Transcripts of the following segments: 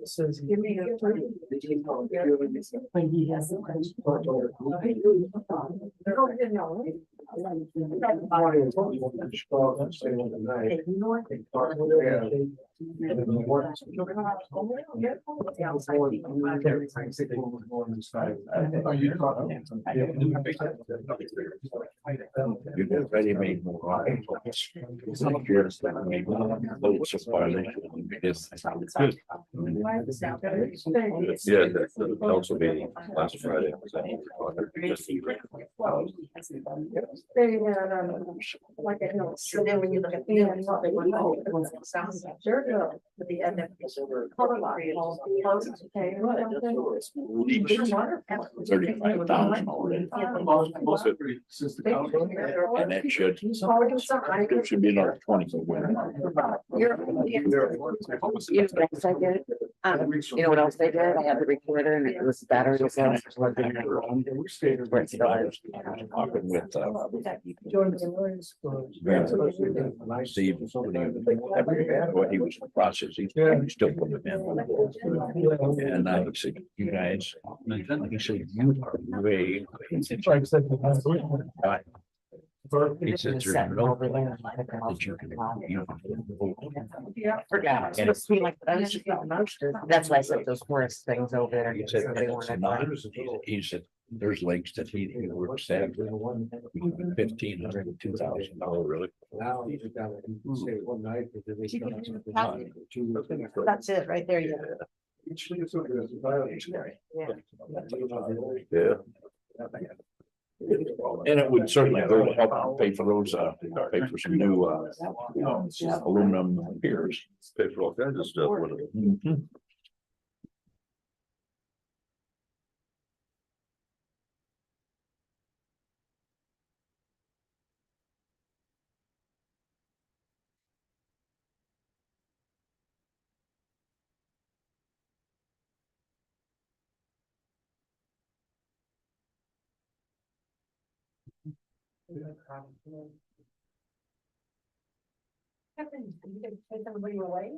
Says give me a when he has the question. You've already made more. Yeah, the council meeting last Friday. They had, like a hill, so then when you look at the end, it's probably one hole, it was sounds like dirt hill, but the end of it. Color lot, okay, what else? 35,000 already. And that should be another 20. You know what else they did? I had the recorder and it was battery. With Steve was what he was processing, he still put it in. And I said, you guys, he said, you are way. He said, there's no that you can. Yeah, forgot. That's why I said those forest things over there. He said, there's lakes that he works at. $1,500 to $2,000 really. That's it, right there, yeah. Yeah. And it would certainly go to help pay for those, pay for some new, aluminum piers. Pay for all kinds of stuff with it. You can take everybody away.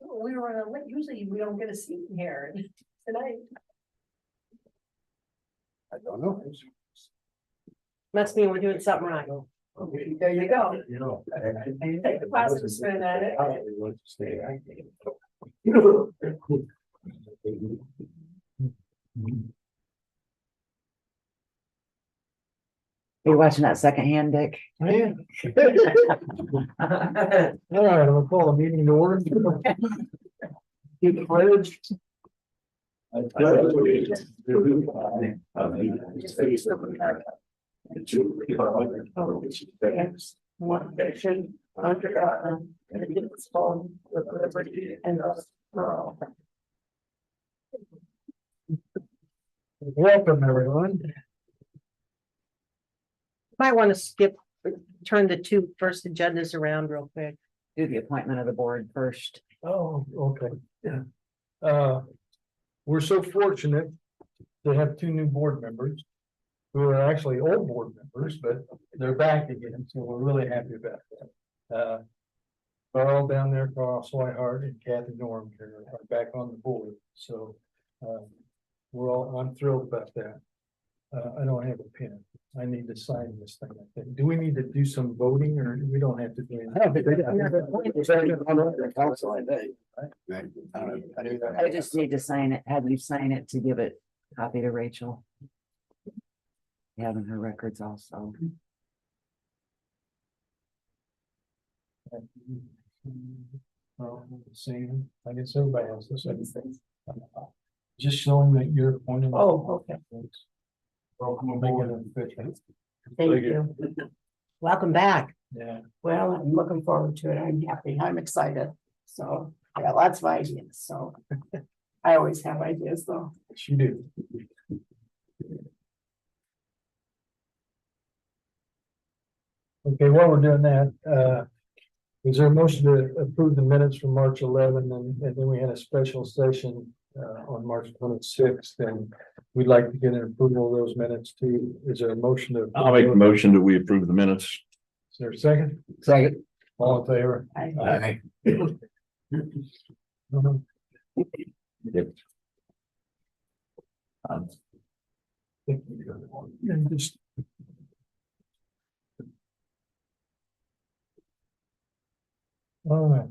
We were on a, usually we don't get a seat in here tonight. I don't know. Must mean we're doing something right. There you go. You know. Take the positive spin at it. You watching that secondhand, Dick? Yeah. All right, I'm gonna call the meeting to order. You the pledge. I pledge allegiance to the United States of America and to the republic for which it stands, one nation, under God, indivisible, with liberty and justice for all. Welcome, everyone. Might want to turn the two first agendas around real quick. Do the appointment of the board first. Oh, okay, yeah. We're so fortunate to have two new board members who are actually old board members, but they're back again, so we're really happy about that. Carl down there, Carl Swihart and Kathy Norm are back on the board, so I'm thrilled about that. I don't have a pen. I need to sign this thing, I think. Do we need to do some voting or we don't have to do anything? I don't think we do. I just need to sign it, have you sign it to give it a copy to Rachel. Having her records also. Same, I guess everybody has the same thing. Just showing that you're appointed. Oh, okay. Welcome aboard. Thank you. Welcome back. Yeah. Well, I'm looking forward to it. I'm happy. I'm excited. So, yeah, lots of ideas. So I always have ideas though. You do. Okay, while we're doing that, is there a motion to approve the minutes from March 11 and then we had a special session on March 26th, and we'd like to get an approval of those minutes too. Is there a motion to? I'll make a motion that we approve the minutes. Is there a second? Second. All in favor? I- Mhm. And just. All right,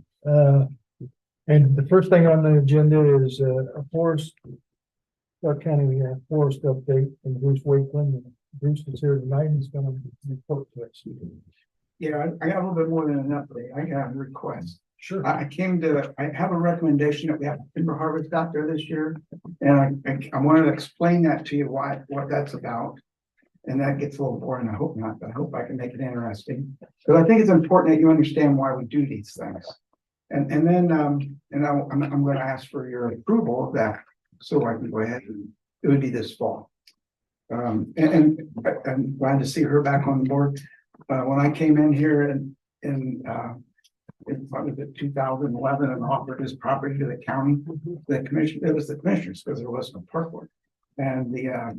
and the first thing on the agenda is a forest. Stark County forest update from Bruce Wakeland. Bruce is here tonight. He's gonna report to us. Yeah, I got a little bit more than an update. I got a request. Sure. I have a recommendation that we have timber harvest out there this year. And I wanted to explain that to you, what that's about. And that gets a little boring. I hope not, but I hope I can make it interesting. Because I think it's important that you understand why we do these things. And then, I'm gonna ask for your approval of that, so I can go ahead and it would be this fall. And I'm glad to see her back on board. When I came in here in 2011 and offered his property to the county, the commission, it was the commissioners, because there wasn't a park board. And the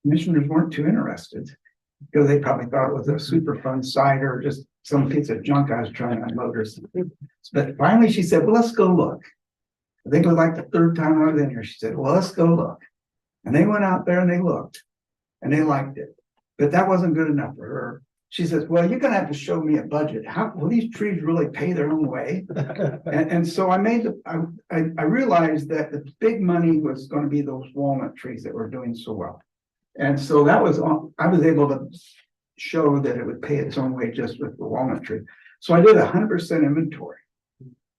commissioners weren't too interested, because they probably thought it was a super fun site or just some piece of junk I was trying to unload or something. But finally she said, well, let's go look. I think it was like the third time I was in here. She said, well, let's go look. And they went out there and they looked and they liked it. But that wasn't good enough for her. She says, well, you're gonna have to show me a budget. How will these trees really pay their own way? And so I realized that the big money was going to be those walnut trees that were doing so well. And so I was able to show that it would pay its own way just with the walnut tree. So I did 100% inventory.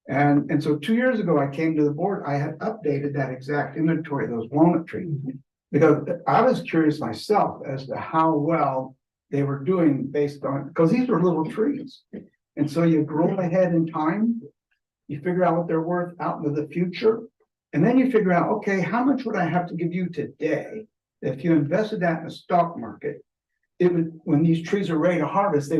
And so 2 years ago, I came to the board, I had updated that exact inventory of those walnut trees. Because I was curious myself as to how well they were doing based on, because these were little trees. And so you grow ahead in time, you figure out what they're worth out into the future. And then you figure out, okay, how much would I have to give you today? If you invested that in the stock market, it would, when these trees are ready to harvest,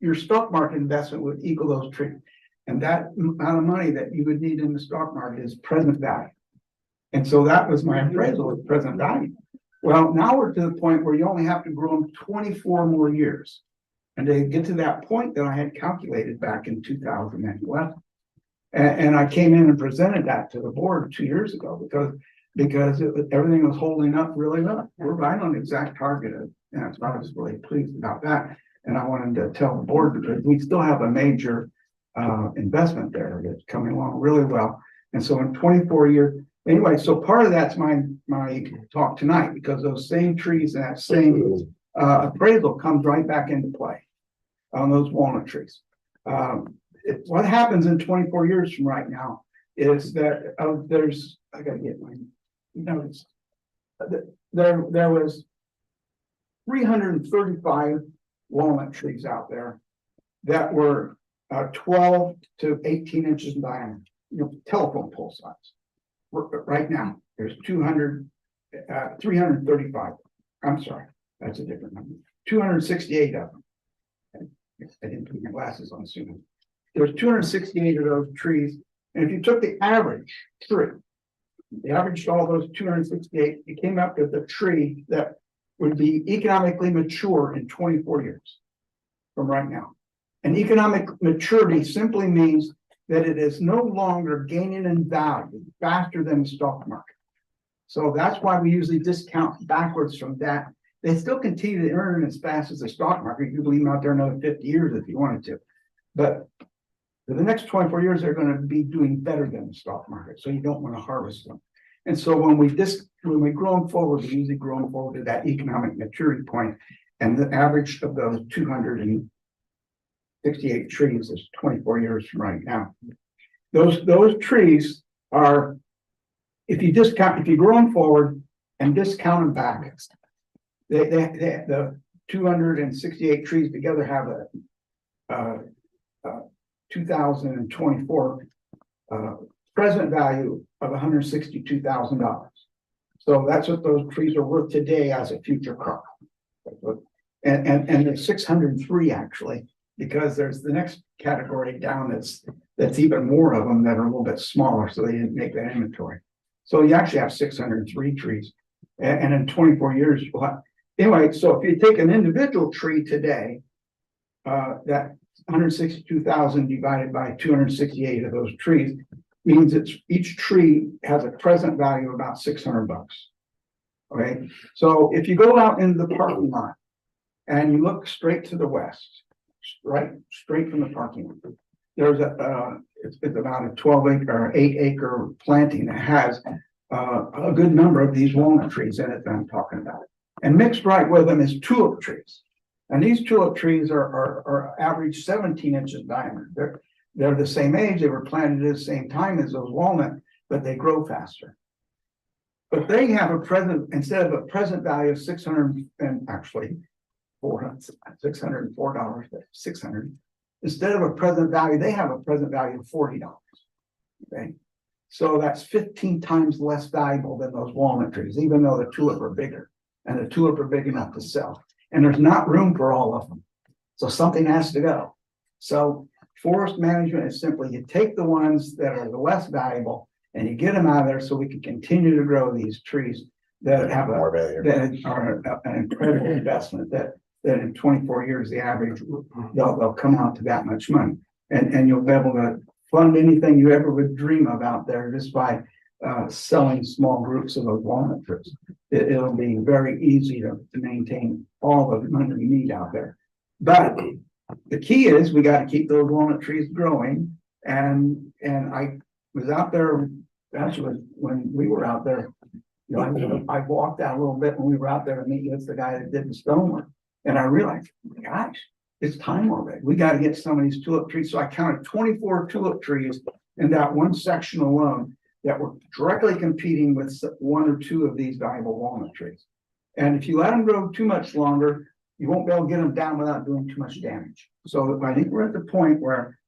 your stock market investment would equal those trees. And that amount of money that you would need in the stock market is present value. And so that was my appraisal of present value. Well, now we're to the point where you only have to grow them 24 more years. And to get to that point that I had calculated back in 2011. And I came in and presented that to the board 2 years ago because everything was holding up really well. We're right on the exact target. And so I was really pleased about that. And I wanted to tell the board because we still have a major investment there that's coming along really well. And so in 24 years, anyway, so part of that's my talk tonight, because those same trees and that same appraisal comes right back into play on those walnut trees. What happens in 24 years from right now is that I gotta get my notes. There was 335 walnut trees out there that were 12 to 18 inches in diameter, telephone pole size. Right now, there's 335. I'm sorry, that's a different number. 268 of them. I didn't put my glasses on soon. There's 268 of those trees. And if you took the average tree, the averaged all those 268, it came up with a tree that would be economically mature in 24 years from right now. And economic maturity simply means that it is no longer gaining in value faster than the stock market. So that's why we usually discount backwards from that. They still continue to earn as fast as the stock market. You can leave them out there another 50 years if you wanted to. But for the next 24 years, they're going to be doing better than the stock market. So you don't want to harvest them. And so when we grow them forward, we usually grow them forward to that economic maturity point. And the average of those 268 trees is 24 years from right now. Those trees are, if you grow them forward and discount them back, the 268 trees together have a 2024 present value of $162,000. So that's what those trees are worth today as a future crop. And there's 603 actually, because there's the next category down that's even more of them that are a little bit smaller, so they didn't make that inventory. So you actually have 603 trees, and in 24 years, anyway. So if you take an individual tree today, that 162,000 divided by 268 of those trees means it's each tree has a present value of about $600. Okay, so if you go out into the parking lot and you look straight to the west, right, straight from the parking lot, there's it's about a 12-acre or 8-acre planting that has a good number of these walnut trees in it that I'm talking about. And mixed right with them is tulip trees. And these tulip trees are average 17 inches diameter. They're the same age, they were planted at the same time as those walnut, but they grow faster. But they have a present, instead of a present value of 600 and actually $604, but 600. Instead of a present value, they have a present value of $40. Okay. So that's 15 times less valuable than those walnut trees, even though the tulip are bigger and the tulip are big enough to sell. And there's not room for all of them. So something has to go. So forest management is simply you take the ones that are the less valuable and you get them out of there so we can continue to grow these trees that have more value. that are an incredible investment that in 24 years, the average, they'll come out to that much money. And you'll be able to fund anything you ever would dream of out there just by selling small groups of those walnut trees. It'll be very easy to maintain all the money we need out there. But the key is we got to keep those walnut trees growing. And I was out there, actually, when we were out there, you know, I walked out a little bit when we were out there to meet with the guy that did the stonework. And I realized, gosh, it's time already. We got to get some of these tulip trees. So I counted 24 tulip trees in that one section alone that were directly competing with one or two of these valuable walnut trees. And if you let them grow too much longer, you won't be able to get them down without doing too much damage. So I think we're at the point where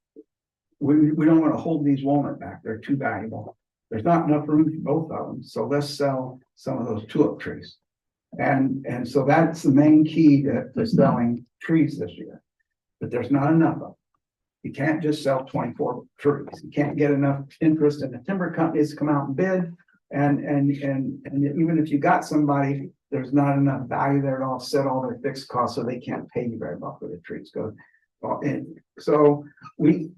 we don't want to hold these walnut back. They're too valuable. There's not enough room for both of them. So let's sell some of those tulip trees. And so that's the main key to selling trees this year. But there's not enough of them. You can't just sell 24 trees. You can't get enough interest in the timber companies to come out and bid. And even if you got somebody, there's not enough value there to offset all their fixed costs, so they can't pay you very well for the trees. So we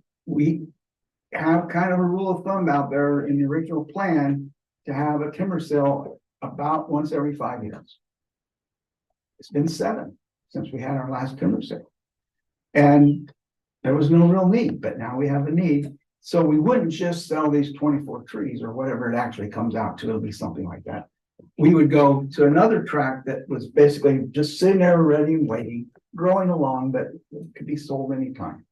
have kind of a rule of thumb out there in the original plan to have a timber sale about once every 5 years. It's been 7 since we had our last timber sale. And there was no real need, but now we have a need. So we wouldn't just sell these 24 trees or whatever it actually comes out to. It'll be something like that. We would go to another tract that was basically just sitting there ready and waiting, growing along, but it could be sold anytime.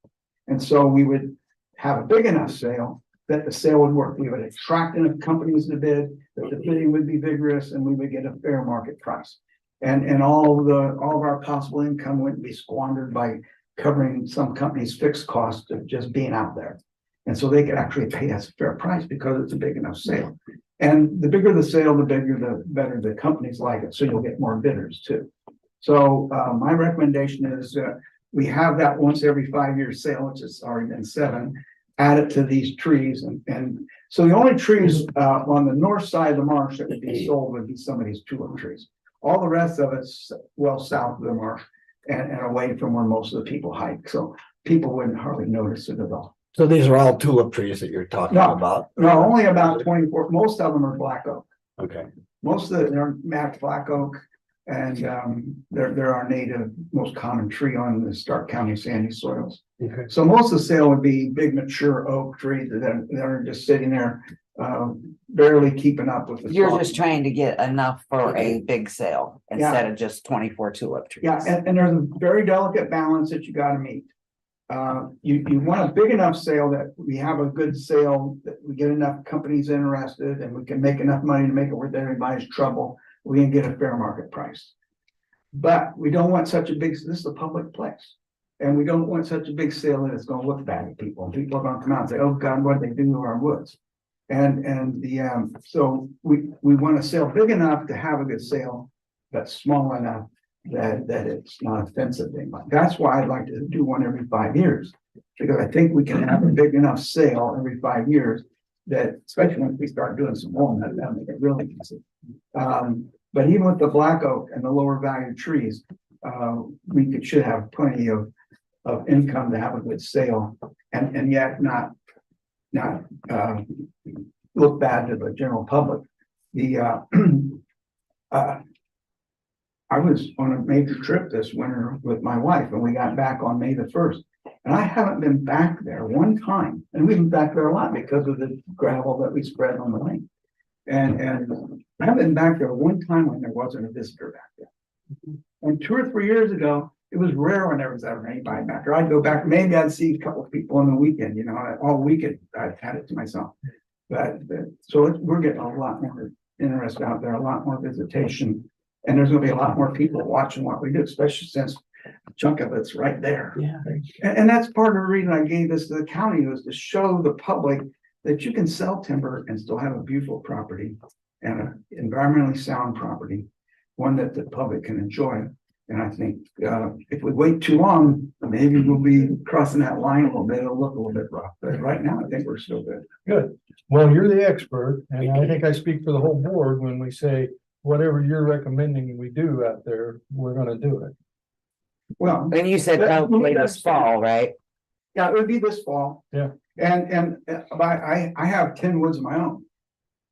And so we would have a big enough sale that the sale would work. We would attract enough companies to bid, that the bidding would be vigorous, and we would get a fair market price. And all of our possible income wouldn't be squandered by covering some company's fixed cost of just being out there. And so they could actually pay us a fair price because it's a big enough sale. And the bigger the sale, the better the companies like it. So you'll get more bidders too. So my recommendation is we have that once every 5 year sale, which has already been 7, add it to these trees. And so the only trees on the north side of the marsh that would be sold would be some of these tulip trees. All the rest of it's well south of the marsh and away from where most of the people hike. So people wouldn't hardly notice it at all. So these are all tulip trees that you're talking about? No, only about 24. Most of them are black oak. Okay. Most of them are mapped black oak, and they're our native, most common tree on the Stark County sandy soils. Okay. So most of the sale would be big mature oak trees that are just sitting there, barely keeping up with the. You're just trying to get enough for a big sale instead of just 24 tulip trees. Yeah, and there's a very delicate balance that you got to meet. You want a big enough sale that we have a good sale, that we get enough companies interested, and we can make enough money to make it worth everybody's trouble. We can get a fair market price. But we don't want such a big, this is a public place. And we don't want such a big sale that it's going to look bad at people. People are going to come out and say, oh God, what did they do to our woods? So we want to sell big enough to have a good sale, but small enough that it's not offensive anymore. That's why I'd like to do one every 5 years, because I think we can have a big enough sale every 5 years that, especially when we start doing some walnut, that'll make it really easy. But even with the black oak and the lower value trees, we should have plenty of of income to have a good sale and yet not look bad to the general public. The I was on a major trip this winter with my wife and we got back on May the 1st. And I haven't been back there one time. And we've been back there a lot because of the gravel that we spread on the lake. And I haven't been back there one time when there wasn't a visitor back there. And 2 or 3 years ago, it was rare when there was ever anybody back there. I'd go back, maybe I'd see a couple of people on the weekend, you know, all weekend I've had it to myself. But so we're getting a lot more interest out there, a lot more visitation. And there's gonna be a lot more people watching what we do, especially since a chunk of it's right there. Yeah. And that's part of the reason I gave this to the county, was to show the public that you can sell timber and still have a beautiful property and an environmentally sound property, one that the public can enjoy. And I think if we wait too long, maybe we'll be crossing that line a little bit. It'll look a little bit rough, but right now I think we're still good. Good. Well, you're the expert, and I think I speak for the whole board when we say, whatever you're recommending we do out there, we're gonna do it. Well, And you said probably this fall, right? yeah, it would be this fall. Yeah. And I have 10 woods of my own.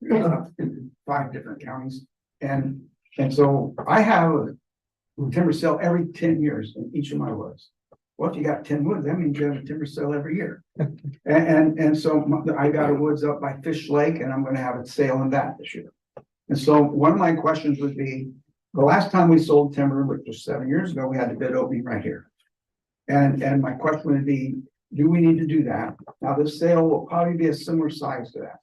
In 5 different counties. And so I have a timber sale every 10 years in each of my woods. Well, if you got 10 woods, that means you have a timber sale every year. And so I got a woods up by Fish Lake and I'm gonna have a sale in that this year. And so one of my questions would be, the last time we sold timber, which was 7 years ago, we had a bid opening right here. And my question would be, do we need to do that? Now, this sale will probably be a similar size to that.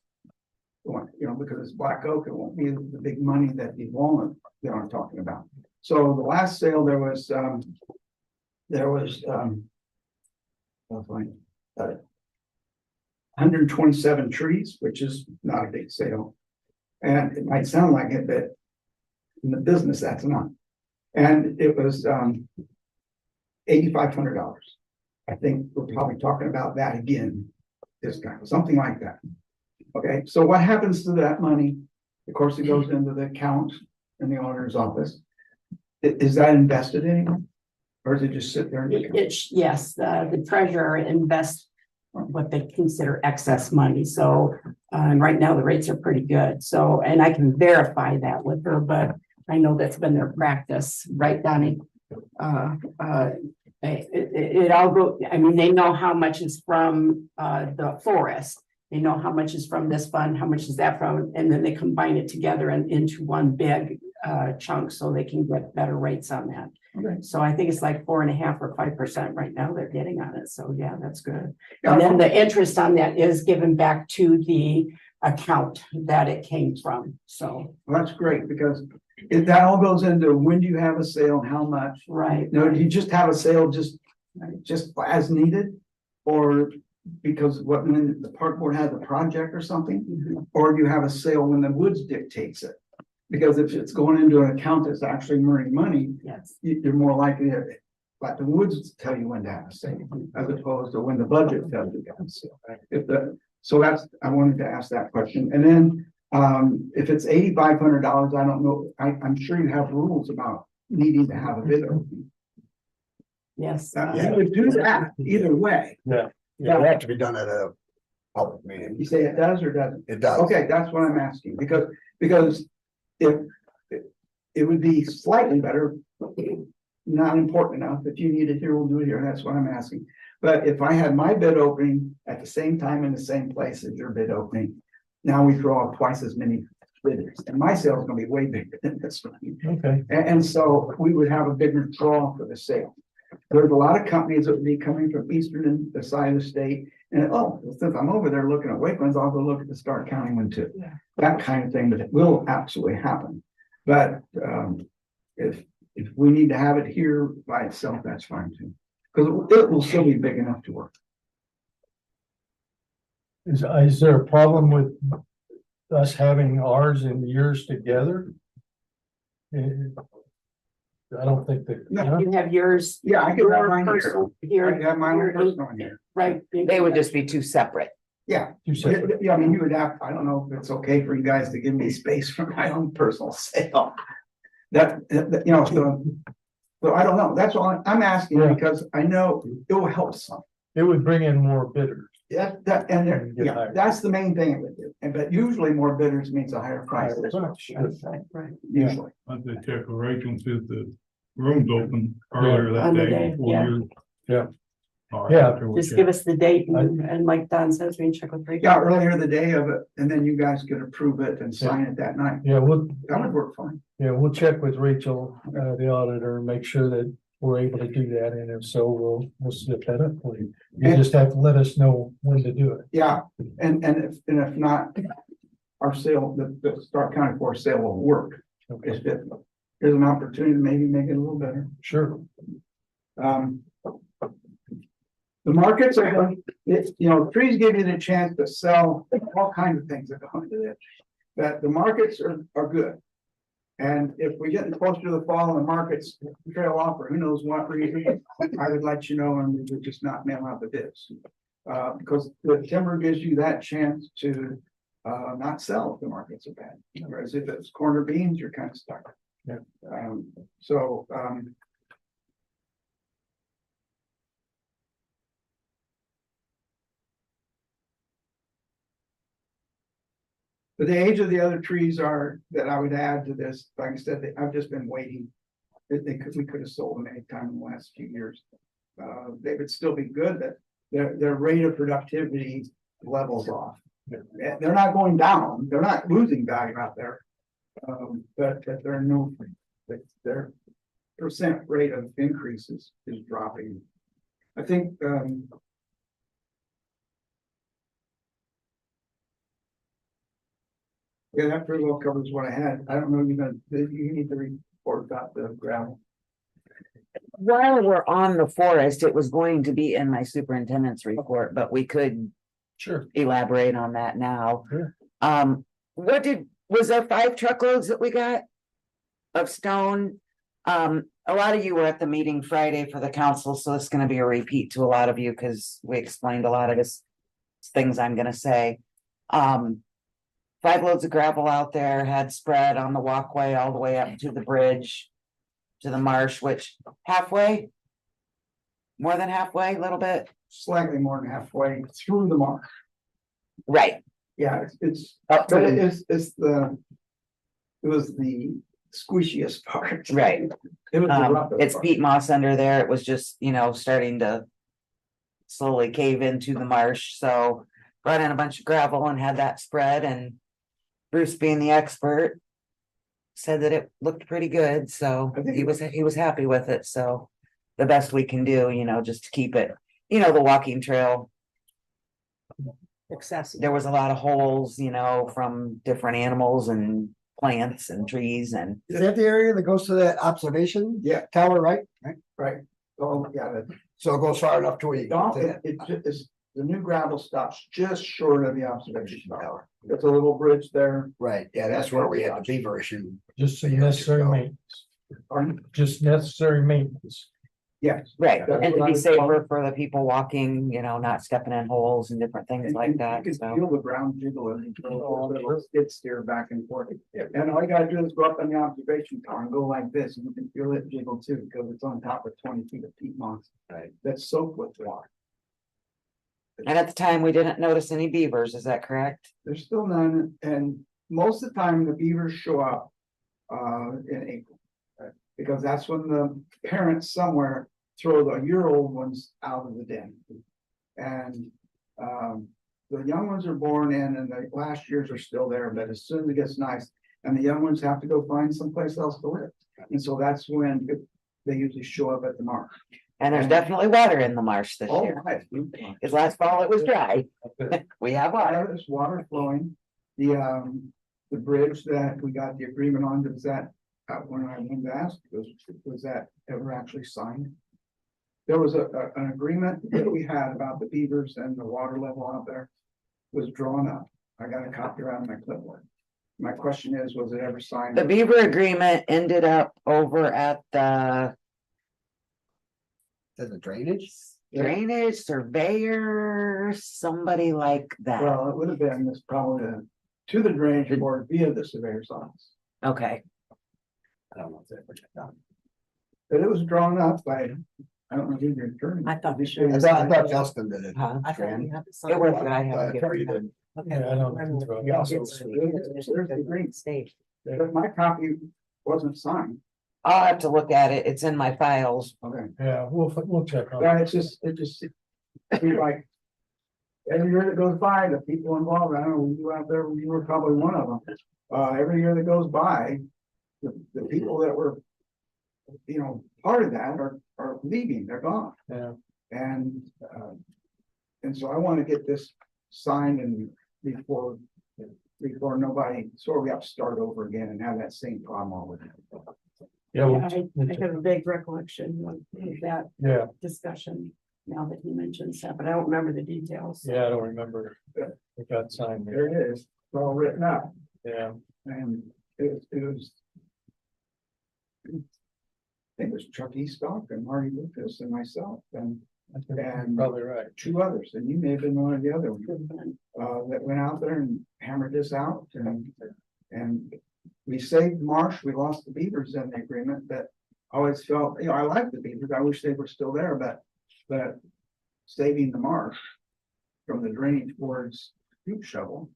You know, because it's black oak, it won't be the big money that the walnut that I'm talking about. So the last sale, there was 127 trees, which is not a big sale. And it might sound like it, but in the business, that's not. And it was $8,500. I think we're probably talking about that again this time, something like that. Okay, so what happens to that money? Of course, it goes into the account in the auditor's office. Is that invested anywhere? Or does it just sit there? Yes, the treasurer invests what they consider excess money. So, and right now the rates are pretty good. So, and I can verify that with her, but I know that's been their practice, right, Donnie? It all go, I mean, they know how much is from the forest. They know how much is from this fund, how much is that from, and then they combine it together and into one big chunk so they can get better rates on that. Okay. So I think it's like 4.5% or 5% right now they're getting on it. So yeah, that's good. And then the interest on that is given back to the account that it came from. So Well, that's great, because if that all goes into when do you have a sale and how much? right. You know, do you just have a sale just as needed? Or because when the park board has a project or something? Mhm. Or do you have a sale when the woods dictates it? Because if it's going into an account that's actually earning money, Yes. you're more likely to let the woods tell you when to have a sale, as opposed to when the budget tells you to have a sale. So that's, I wanted to ask that question. And then if it's $8,500, I don't know, I'm sure you have rules about needing to have a bid opening. Yes. You would do that either way. Yeah, it have to be done at a public meeting. You say it does or doesn't? It does. Okay, that's what I'm asking, because if it would be slightly better, not important enough, if you need it here, we'll do it here, that's what I'm asking. But if I had my bid opening at the same time in the same place as your bid opening, now we throw out twice as many bidders, and my sale is gonna be way bigger than this one. Okay. And so we would have a bigger draw for the sale. There's a lot of companies that would be coming from eastern and the side of the state, and since I'm over there looking at Wakelands, I'll go look at the Stark County one too. Yeah. That kind of thing, but it will absolutely happen. But if we need to have it here by itself, that's fine too, because it will still be big enough to work. Is there a problem with us having ours and yours together? I don't think that. No. You have yours. Yeah, I could have mine here. personal I here. could have my own personal one here. Right. They would just be 2 separate. Yeah, You said, yeah, I mean, you would have, I don't know if it's okay for you guys to give me space for my own personal sale. You know, so So I don't know. That's all I'm asking Yeah. because I know it will help some. It would bring in more bidders. Yeah, that, and there, And get yeah, higher. that's the main thing it would do. And but usually more bidders means a higher price. Higher price, sure. Right. Usually. I'd say check with Rachel and see if the room's open earlier that On the day day, before yeah. you. Yeah. All right, Yeah. after we Just check. give us the date and like Don says, we can check with Rachel. Yeah, earlier the day of it, and then you guys could approve it and sign it that night. Yeah, That would work fine. we'll check with Rachel, the auditor, and make sure that we're able to do that. And if so, we'll set that up for you. You And- just have to let us know when to do it. Yeah, and if not, our sale, the Stark County Forest sale will work. Okay, If there's an opportunity to maybe make it a little better. sure. The markets are going, trees give you the chance to sell all kinds of things that go into it. That the markets are good. And if we get closer to the fall and the markets trail off, or who knows what reason, I would let you know and we would just not mail out the bids. Because the timber gives you that chance to not sell if the markets are bad. Whereas if it's corner beans, you're kind of stuck. Yeah. So but the age of the other trees are, that I would add to this, like I said, I've just been waiting. We could have sold them anytime in the last few years. They would still be good, but their rate of productivity levels off. They're not going down, they're not losing value out there. But they're no, their percent rate of increases is dropping. I think, yeah, that pretty well covers what I had. I don't know, you need to report about the gravel. While we're on the forest, it was going to be in my superintendent's report, but we could Sure. elaborate on that now. Sure. Was there 5 truckloads that we got of stone? A lot of you were at the meeting Friday for the council, so it's gonna be a repeat to a lot of you, because we explained a lot of this things I'm gonna say. 5 loads of gravel out there, had spread on the walkway all the way up to the bridge, to the marsh, which halfway, more than halfway, a little bit. Slightly more than halfway through the mark. Right. Yeah, it's, Up to but the- it was the squishiest part. Right. It was the roughest It's part. peat moss under there. It was just, starting to slowly cave into the marsh, so brought in a bunch of gravel and had that spread, and Bruce, being the expert, said that it looked pretty good, so I think he was happy with it, so the best we can do, just to keep it, the walking trail. Accessible. There was a lot of holes, from different animals and plants and trees and Is that the area that goes to that observation? Yeah. Tower, right? Right. Oh, yeah, So it goes far enough to where you no, get to that. it just is, the new gravel stops just short of the observation tower. There's a little bridge there. Right, yeah, that's where we had the beaver issue. Just some necessary maintenance. Pardon? Just necessary maintenance. Yes. right, That's and to what I be was safer for the people walking, not stepping in holes and different things And like you that, can so. feel the ground jiggle and it'll skid steer back and forth. And all you gotta do is go up on the observation tower and go like this, and you can feel it jiggle too, because it's on top of 20 feet of peat moss. Right. That's soaked with water. And at the time, we didn't notice any beavers, is that correct? There's still none, and most of the time the beavers show up in April. Because that's when the parents somewhere throw the year-old ones out of the den. And the young ones are born in and the last years are still there, but as soon as it gets nice, and the young ones have to go find someplace else to live. And so that's when they usually show up at the marsh. And there's definitely water in the marsh this Oh, year, right. because last fall it was dry, we have water. There's water flowing. The bridge that we got the agreement on, was that, when I went to ask, was that ever actually signed? There was an agreement that we had about the beavers and the water level out there was drawn up. I got a copy around my clipboard. My question is, was it ever signed? The beaver agreement ended up over at the Does the drainage? drainage surveyor, somebody like that. Well, it would have been this probably to the drainage board via the surveyor's office. Okay, I don't know if they ever checked out. But it was drawn up by, I don't know who your attorney. I thought we Did should- you I say- thought Justin did it. Huh? I thought Fran. we had to. It was, but I haven't Attorney given did. Yeah, I don't know. He also- there's the green. But my copy wasn't signed. I'll have to look at it. It's in my files. Okay. Yeah, we'll check on it. Yeah, it just seems like. Every year that goes by, the people involved, I don't know, you out there, you were probably one of them. Every year that goes by, the people that were. Part of that are leaving, they're gone. Yeah, And so I want to get this signed and before nobody, so we have to start over again and have that same problem all with it. yeah, I have a vague recollection of that yeah, discussion now that he mentions that, but I don't remember the details. yeah, I don't remember. It got signed there. There it is, it's all written up, Yeah, and it was. I think it was Chuck Eastock and Marty Lucas and myself and I think you're And- probably right. two others, and you may have been one of the other ones. Could have been. That went out there and hammered this out and we saved marsh, we lost the beavers in the agreement, but I always felt, I like the beavers, I wish they were still there, but saving the marsh from the drainage towards scoop shovel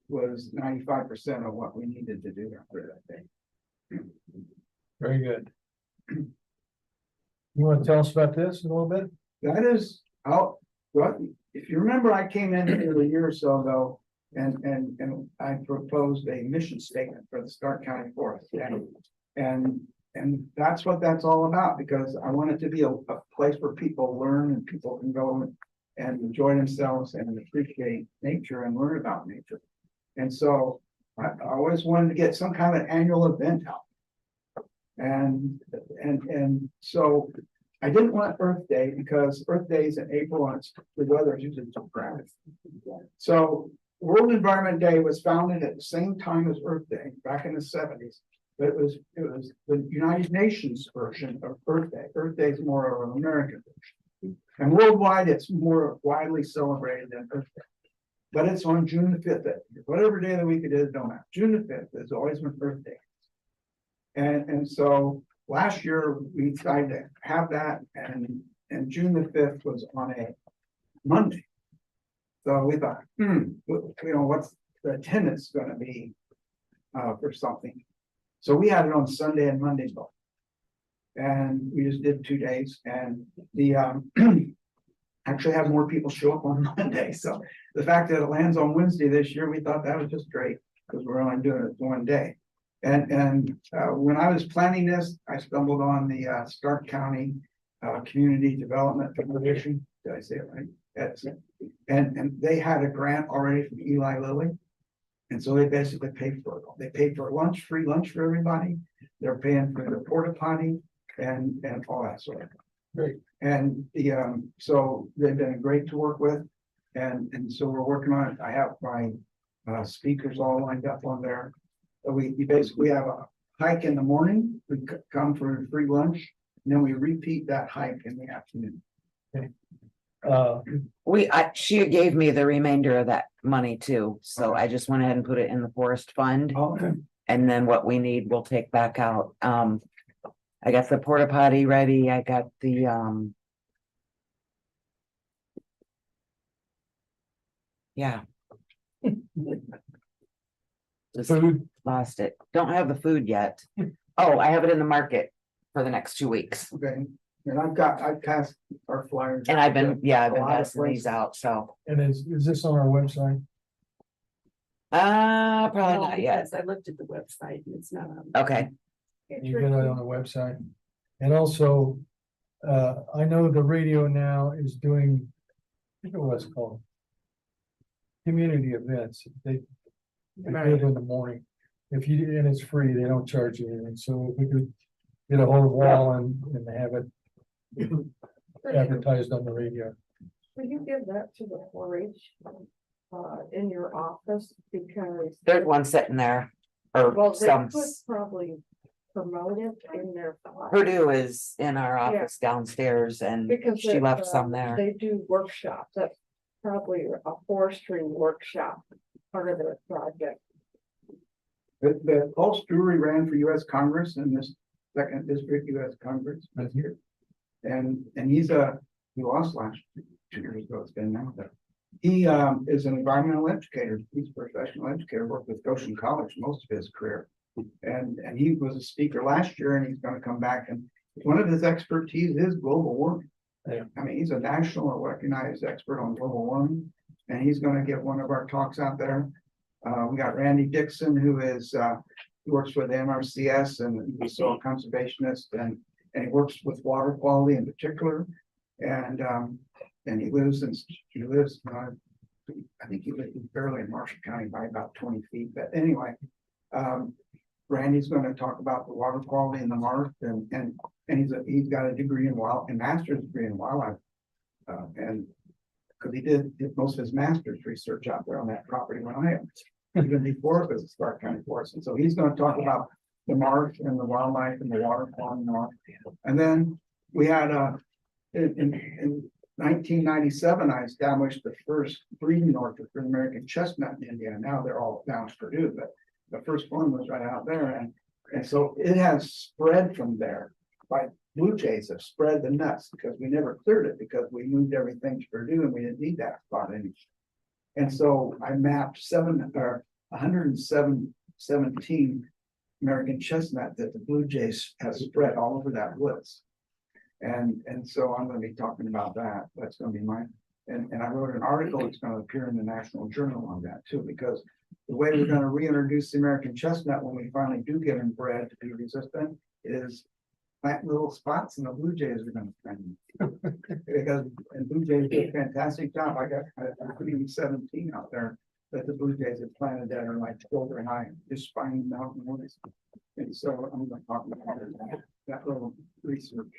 was 95% of what we needed to do for that day. Very good. You want to tell us about this a little bit? That is how, what, if you remember, I came in here a year or so ago. And I proposed a mission statement for the Stark County Forest. And that's what that's all about, because I want it to be a place where people learn and people can go and enjoy themselves and appreciate nature and learn about nature. And so I always wanted to get some kind of an annual event out. And so I didn't want Earth Day because Earth Day is in April and the weather is usually too crowded. So World Environment Day was founded at the same time as Earth Day, back in the 70s. But it was the United Nations version of Earth Day. Earth Day is more of an American version. And worldwide, it's more widely celebrated than Earth Day. But it's on June the 5th, whatever day of the week it is, don't matter. June the 5th is always when Earth Day is. And so last year we decided to have that, and June the 5th was on a Monday. So we thought, what's the attendance gonna be for something? So we had it on Sunday and Monday both. And we just did 2 days, and the actually had more people show up on Monday. So the fact that it lands on Wednesday this year, we thought that was just great, because we're only doing it 1 day. And when I was planning this, I stumbled on the Stark County Community Development Commission. Did I say it right? And they had a grant already from Eli Lilly. And so they basically paid for it. They paid for lunch, free lunch for everybody. They're paying for the porta potty and all that sort of thing. Great. And so they've been great to work with. And so we're working on it. I have my speakers all lined up on there. We basically have a hike in the morning. We come for a free lunch, and then we repeat that hike in the afternoon. She gave me the remainder of that money too, so I just went ahead and put it in the forest fund. Okay. And then what we need, we'll take back out. I got the porta potty ready, I got the yeah. Just Food, lost it. Don't have the food yet. Oh, I have it in the market for the next 2 weeks. Okay. And I've passed our flyers. And I've been A lot of passing these places. out, so. and is this on our website? Probably No, not yet. because I looked at the website and it's not on. Okay, You get it on the website. And also, I know the radio now is doing, I forget what it's called. Community events. They do it in the morning. And it's free, they don't charge you anything. So if we could get a whole wall and have it advertised on the radio. Will you give that to the 4-H in your office, because there's one sitting there, or well, they some. could probably promote it in their file. Purdue is in our office downstairs and Because she left some there. They do workshops. That's probably a forestry workshop, part of their project. The Paul Stewart ran for US Congress, and second district US Congress, that's here. And he lost last 2 years ago, it's been now, but he is an environmental educator, he's a professional educator, worked with Goshen College most of his career. And he was a speaker last year, and he's gonna come back, and one of his expertise is global warming. Yeah. I mean, he's a national recognized expert on global warming, and he's gonna get one of our talks out there. We got Randy Dixon, who is, he works with MRCS, and he's a soil conservationist, and he works with water quality in particular. And he lives, I think he lives barely in Marshall County by about 20 feet, but anyway. Randy's gonna talk about the water quality in the marsh, and he's got a degree in master's degree in wildlife. And because he did most of his master's research out there on that property when I even before it was a Stark County Forest. And so he's gonna talk about the marsh and the wildlife and the water quality in the marsh. And then we had in 1997, I established the first breeding orchard for the American chestnut in India. Now they're all down in Purdue, but the first one was right out there. And so it has spread from there. By blue jays have spread the nuts because we never cleared it because we moved everything to Purdue and we didn't need that spot anymore. And so I mapped 117 American chestnut that the blue jays have spread all over that woods. And so I'm going to be talking about that. That's going to be mine. And I wrote an article that's going to appear in the National Journal on that too, because the way we're going to reintroduce the American chestnut when we finally do get them bred to be resistant is plant little spots, and the blue jays are going to find them. Because blue jays do a fantastic job. I got 17 out there that the blue jays have planted that are like shoulder high, just finding mountain woods. And so I'm going to talk about that little research.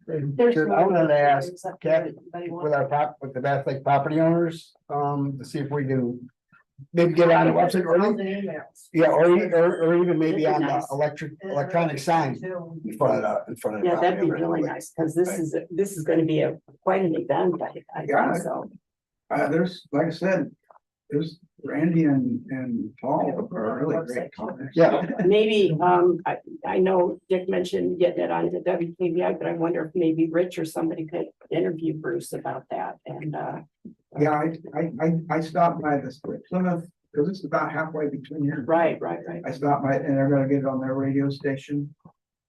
There's I wanted to ask Kathy, Anybody want- with the Bass Lake property owners, to see if we can maybe get on the website or, or even maybe on the electronic sign in front of the. Yeah, that'd be property really owners. nice, because this is gonna be quite an event, I Yeah. think so. There's, like I said, there's Randy and Paul are really great comments. Yeah. Maybe, I know Dick mentioned getting it on the WKBI, but I wonder if maybe Rich or somebody could interview Bruce about that, and, Yeah, I stopped by the Plymouth, because it's about halfway between here. right. I stopped by and they're gonna get it on their radio station.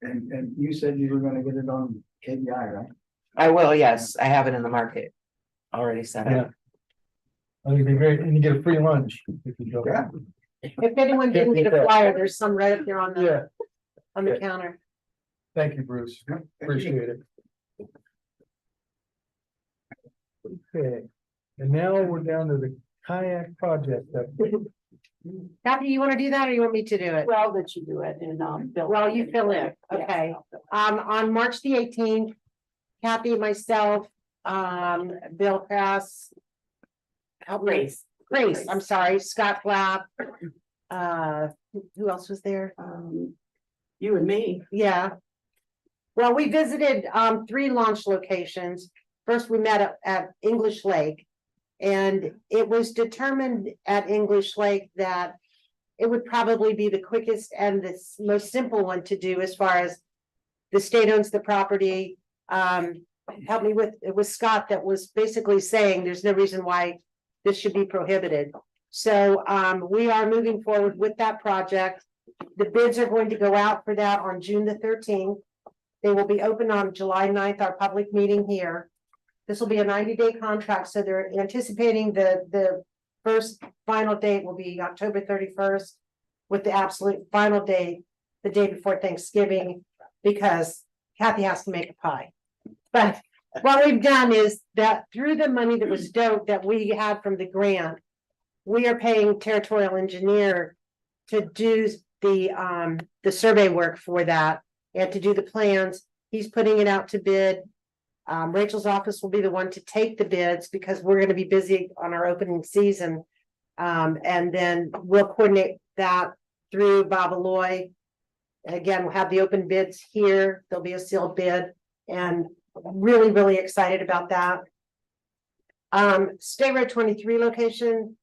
And you said you were gonna get it on KBI, right? I will, yes, I have it in the market. Already set Yeah. up. Oh, it'd be great, and you get a free lunch if you go. Yeah. If anyone didn't get a flyer, there's some right up there on Yeah, the counter. thank you, Bruce, appreciate it. Okay, and now we're down to the kayak project. Kathy, you want to do that or you want me to do it? Well, that you do it, and, Bill. Well, you fill in, okay. On March the 18th, Kathy, myself, Bill Crass. Help me. Grace, I'm sorry, Scott Flapp. Who else was there? You and me. Yeah. Well, we visited 3 launch locations. First, we met at English Lake. And it was determined at English Lake that it would probably be the quickest and the most simple one to do as far as the state owns the property. Help me with, it was Scott that was basically saying there's no reason why this should be prohibited. So we are moving forward with that project. The bids are going to go out for that on June the 13th. They will be open on July 9th, our public meeting here. This will be a 90-day contract, so they're anticipating the first final date will be October 31st, with the absolute final date, the day before Thanksgiving, because Kathy has to make a pie. But what we've done is that through the money that was that we had from the grant, we are paying territorial engineer to do the survey work for that and to do the plans. He's putting it out to bid. Rachel's office will be the one to take the bids because we're going to be busy on our opening season. And then we'll coordinate that through Bob Aloy. Again, we'll have the open bids here. There'll be a sealed bid, and really, really excited about that. State Road 23 location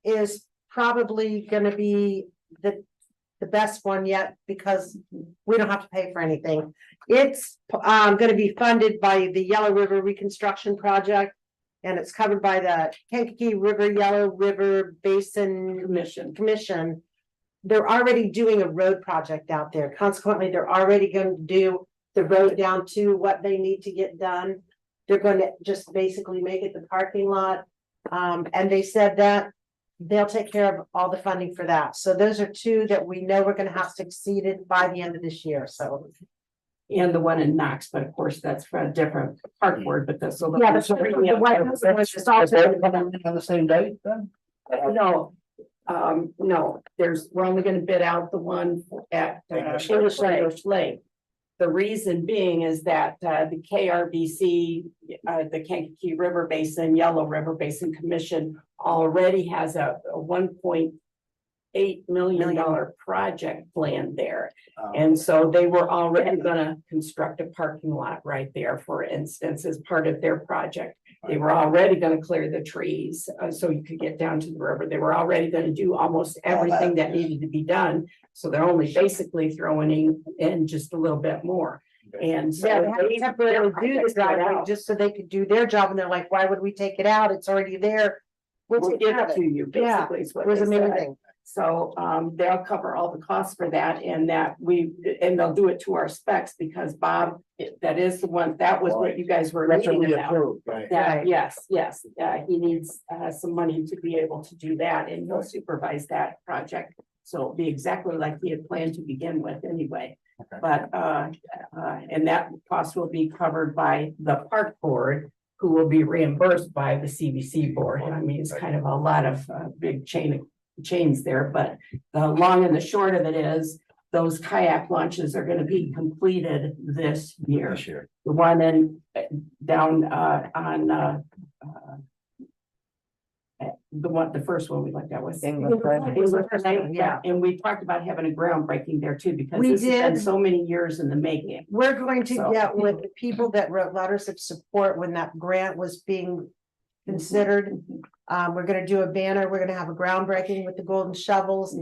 is probably going to be the the best one yet because we don't have to pay for anything. It's gonna be funded by the Yellow River Reconstruction Project. And it's covered by the Kankakee River Yellow River Basin Commission. They're already doing a road project out there. Consequently, they're already going to do the road down to what they need to get done. They're going to just basically make it the parking lot. And they said that they'll take care of all the funding for that. So those are two that we know we're going to have succeeded by the end of this year. So. And the one in Knox, but of course, that's for a different park board, but that's. Yeah, that's what the White House was just also. On the same day then? No, no, we're only gonna bid out the one at English Lake. The reason being is that the KRBC, the Kankakee River Basin, Yellow River Basin Commission already has a $1.8 million project plan there. And so they were already gonna construct a parking lot right there, for instance, as part of their project. They were already gonna clear the trees, so you could get down to the river. They were already gonna do almost everything that needed to be done. So they're only basically throwing in just a little bit more. And so Yeah, they had to temporarily do this driveway just so they could do their job. And they're like, why would we take it out? It's already there. we'll give it to you, Yeah, basically is what it was they said. amazing. So they'll cover all the costs for that, and they'll do it to our specs, because Bob, that is the one, that was what you guys were That's what reading we about. approved, right? That, Right. yes, he needs some money to be able to do that, and he'll supervise that project. So it'll be exactly like he had planned to begin with anyway. Okay. But and that cost will be covered by the park board, who will be reimbursed by the CBC board. I mean, it's kind of a lot of big chains there, but the long and the short of it is those kayak launches are going to be completed this year. This year. The one in down on the first one we looked at was English Lake. Yeah. and we talked about having a groundbreaking there too, because We this has been did. so many years in the making. We're going to So- get with the people that wrote letters of support when that grant was being considered. We're gonna do a banner, we're gonna have a groundbreaking with the golden shovels.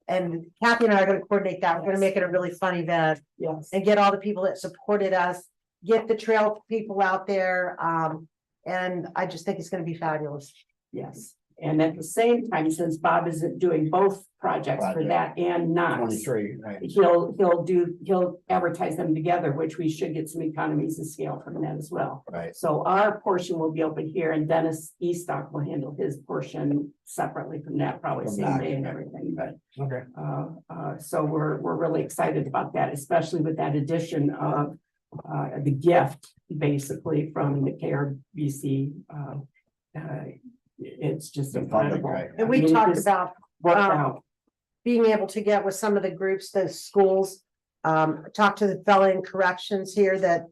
And Kathy and I are gonna coordinate that. We're gonna make it a really fun event Yes. and get all the people that supported us, get the trail people out there. And I just think it's gonna be fabulous. Yes, and at the same time, since Bob isn't doing both projects for that and Knox, 23, right? he'll advertise them together, which we should get some economies of scale from that as well. Right. So our portion will be open here, and Dennis Estock will handle his portion separately from that, probably From same Knox, day and right. everything, but. Okay. So we're really excited about that, especially with that addition of the gift, basically from the KRBC. It's just The funding, incredible. right. And I we mean, it talked just about worked um, out. being able to get with some of the groups, the schools. Talk to the fellow in corrections here that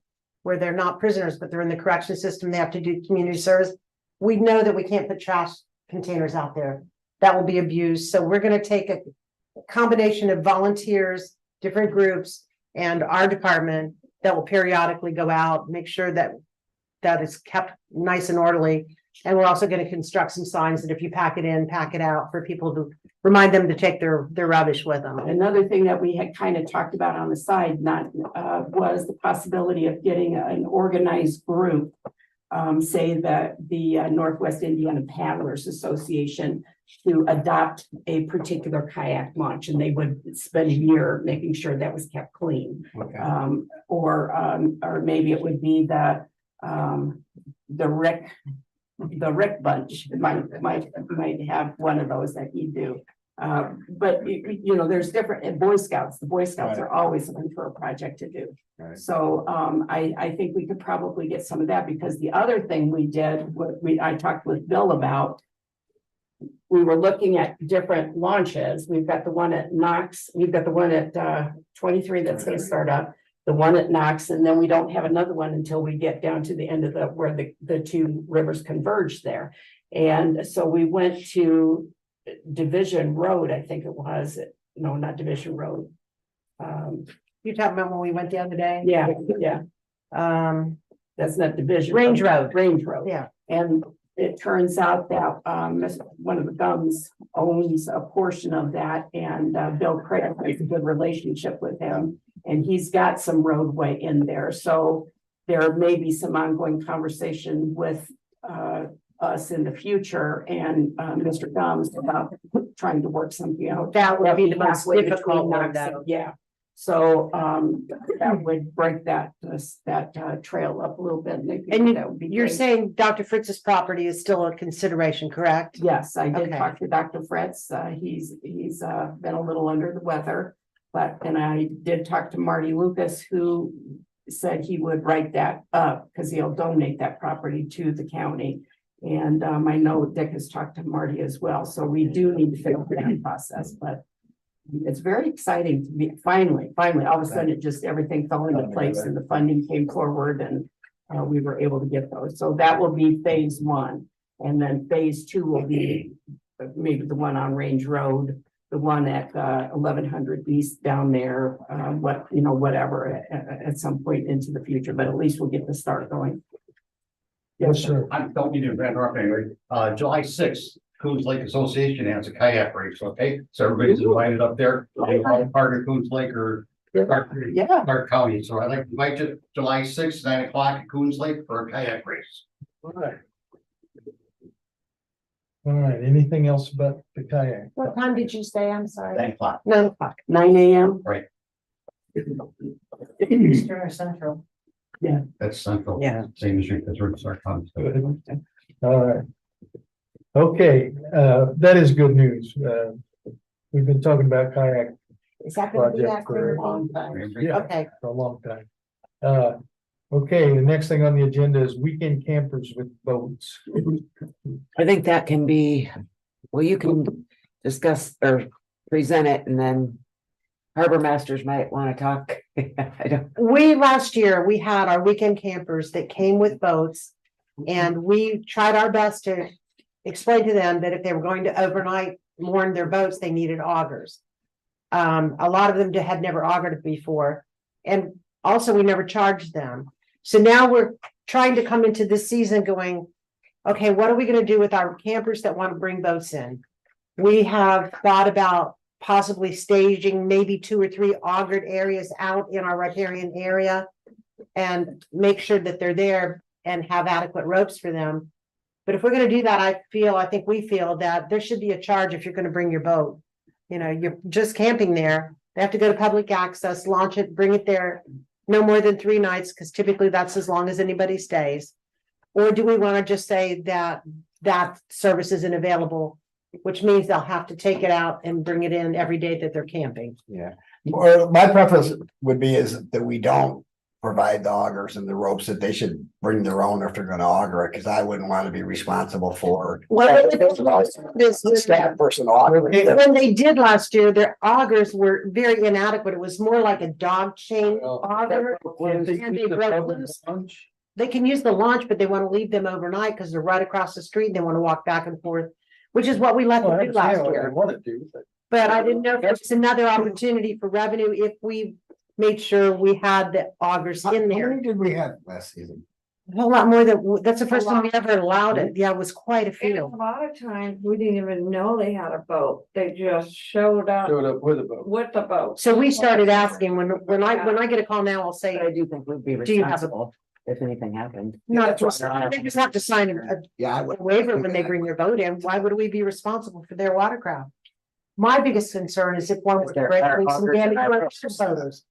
where they're not prisoners, but they're in the correction system, they have to do community service. We know that we can't put trash containers out there. That will be abused. So we're gonna take a combination of volunteers, different groups, and our department that will periodically go out, make sure that that is kept nice and orderly. And we're also gonna construct some signs that if you pack it in, pack it out, for people to remind them to take their rubbish with them. Another thing that we had kind of talked about on the side, was the possibility of getting an organized group. Say that the Northwest Indiana Paddlers Association to adopt a particular kayak launch, and they would spend a year making sure that was kept clean. Okay. Or maybe it would be the Rick bunch might have one of those that you do. But you know, there's different, and Boy Scouts, the Boy Scouts Right. are always looking for a project to do. Right. So I think we could probably get some of that, because the other thing we did, I talked with Bill about. We were looking at different launches. We've got the one at Knox, we've got the one at 23 that's gonna start up. The one at Knox, and then we don't have another one until we get down to the end of where the two rivers converge there. And so we went to Division Road, I think it was, no, not Division Road. You talking about when we went the other day? Yeah, Um, that's not Division. Range Road. Range Road. Yeah. And it turns out that, one of the Gums owns a portion of that, and, Bill Craig has a good relationship with him. And he's got some roadway in there, so there may be some ongoing conversation with, us in the future and, Mr. Gums about trying to work something out. That would be the most Halfway difficult between one, Knox and- though. Yeah, so, that would break that, trail up a little bit. And that would be you're great. saying Dr. Fritz's property is still a consideration, correct? Yes, I did Okay. talk to Dr. Fritz. He's been a little under the weather. And I did talk to Marty Lucas, who said he would write that up because he'll donate that property to the county. And I know Dick has talked to Marty as well, so we do need to figure out that process, but it's very exciting to be finally, all of a sudden it just, everything fell into place and the funding came forward and we were able to get those. So that will be phase one. And then phase two will be maybe the one on Range Road, the one at 1100 East down there, whatever at some point into the future, but at least we'll get the start going. Yes, sir. I don't need to rant off anyway. July 6th, Coons Lake Association has a kayak race, okay? So everybody's invited up there. They're all part of Coons Lake or Yeah. Stark County. So I'd like to invite you July 6th, 9 o'clock at Coons Lake for a kayak race. All right, anything else about the kayak? What time did you say? I'm sorry. 9 o'clock. 9:00. 9 a.m. Eastern or Central? That's central. Yeah. Same as your Pittsburgh, Stark County. All right. Okay, that is good news. We've been talking about kayak Is that gonna be Project for a for- long time? Yeah. Okay, for a long time. Okay, the next thing on the agenda is weekend campers with boats. I think that can be, well, you can discuss or present it and then harbor masters might want to talk. I don't, last year, we had our weekend campers that came with boats. And we tried our best to explain to them that if they were going to overnight moor their boats, they needed augers. A lot of them had never augered before. And also we never charged them. So now we're trying to come into this season going, okay, what are we gonna do with our campers that want to bring boats in? We have thought about possibly staging maybe 2 or 3 augered areas out in our riparian area. And make sure that they're there and have adequate ropes for them. But if we're gonna do that, I think we feel that there should be a charge if you're gonna bring your boat. You know, you're just camping there. They have to go to public access, launch it, bring it there. No more than 3 nights, because typically that's as long as anybody stays. Or do we want to just say that that service isn't available, which means they'll have to take it out and bring it in every day that they're camping? Yeah, or my preference would be is that we don't provide the augers and the ropes, that they should bring their own if they're gonna auger it, because I wouldn't want to be responsible for. Well, This staff person auger. when they did last year, their augers were very inadequate. It was more like a dog chain auger. And they broke loose. They can use the launch, but they want to leave them overnight because they're right across the street. They want to walk back and forth, which is what we let them do last year. Want to do, but But I didn't know if it's another opportunity for revenue if we made sure we had the augers How in many there. did we have last season? A whole lot more than, that's the first time we ever allowed it. Yeah, it was quite a And a few. lot of times, we didn't even know they had a boat, they just showed up showed up with a boat. with the boat. So we started asking, when I get a call now, I'll say, but I do think we'd be Do you have a- responsible if anything happened. not, they just have to sign a Yeah, I would. waiver when they bring their boat in. Why would we be responsible for their watercraft? My biggest concern is if one were to break loose and damage our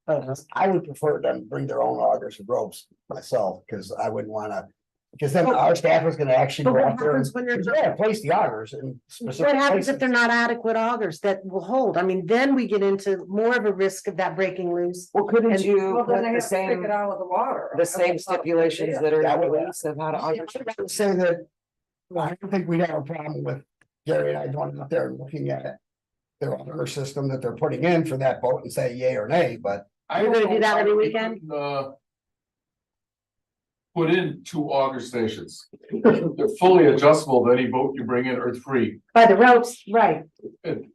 boats. I would prefer them bring their own augers and ropes myself, because I wouldn't wanna, because then our staff is gonna actually But go what out there happens when they're? and place the augers in specific What happens if places. they're not adequate augers that will hold? I mean, then we get into more of a risk of that breaking loose. Well, couldn't And- you Well, then put they the have to pick same, it out of the water. the same stipulations that are That in would- the lease of how to auger? I would say that, well, I don't think we'd have a problem with Gary and I going out there and looking at their auger system that they're putting in for that boat and say yay or nay, but. You're gonna do that every weekend? Put in 2 auger stations. They're fully adjustable to any boat you bring in or 3. By the ropes, right?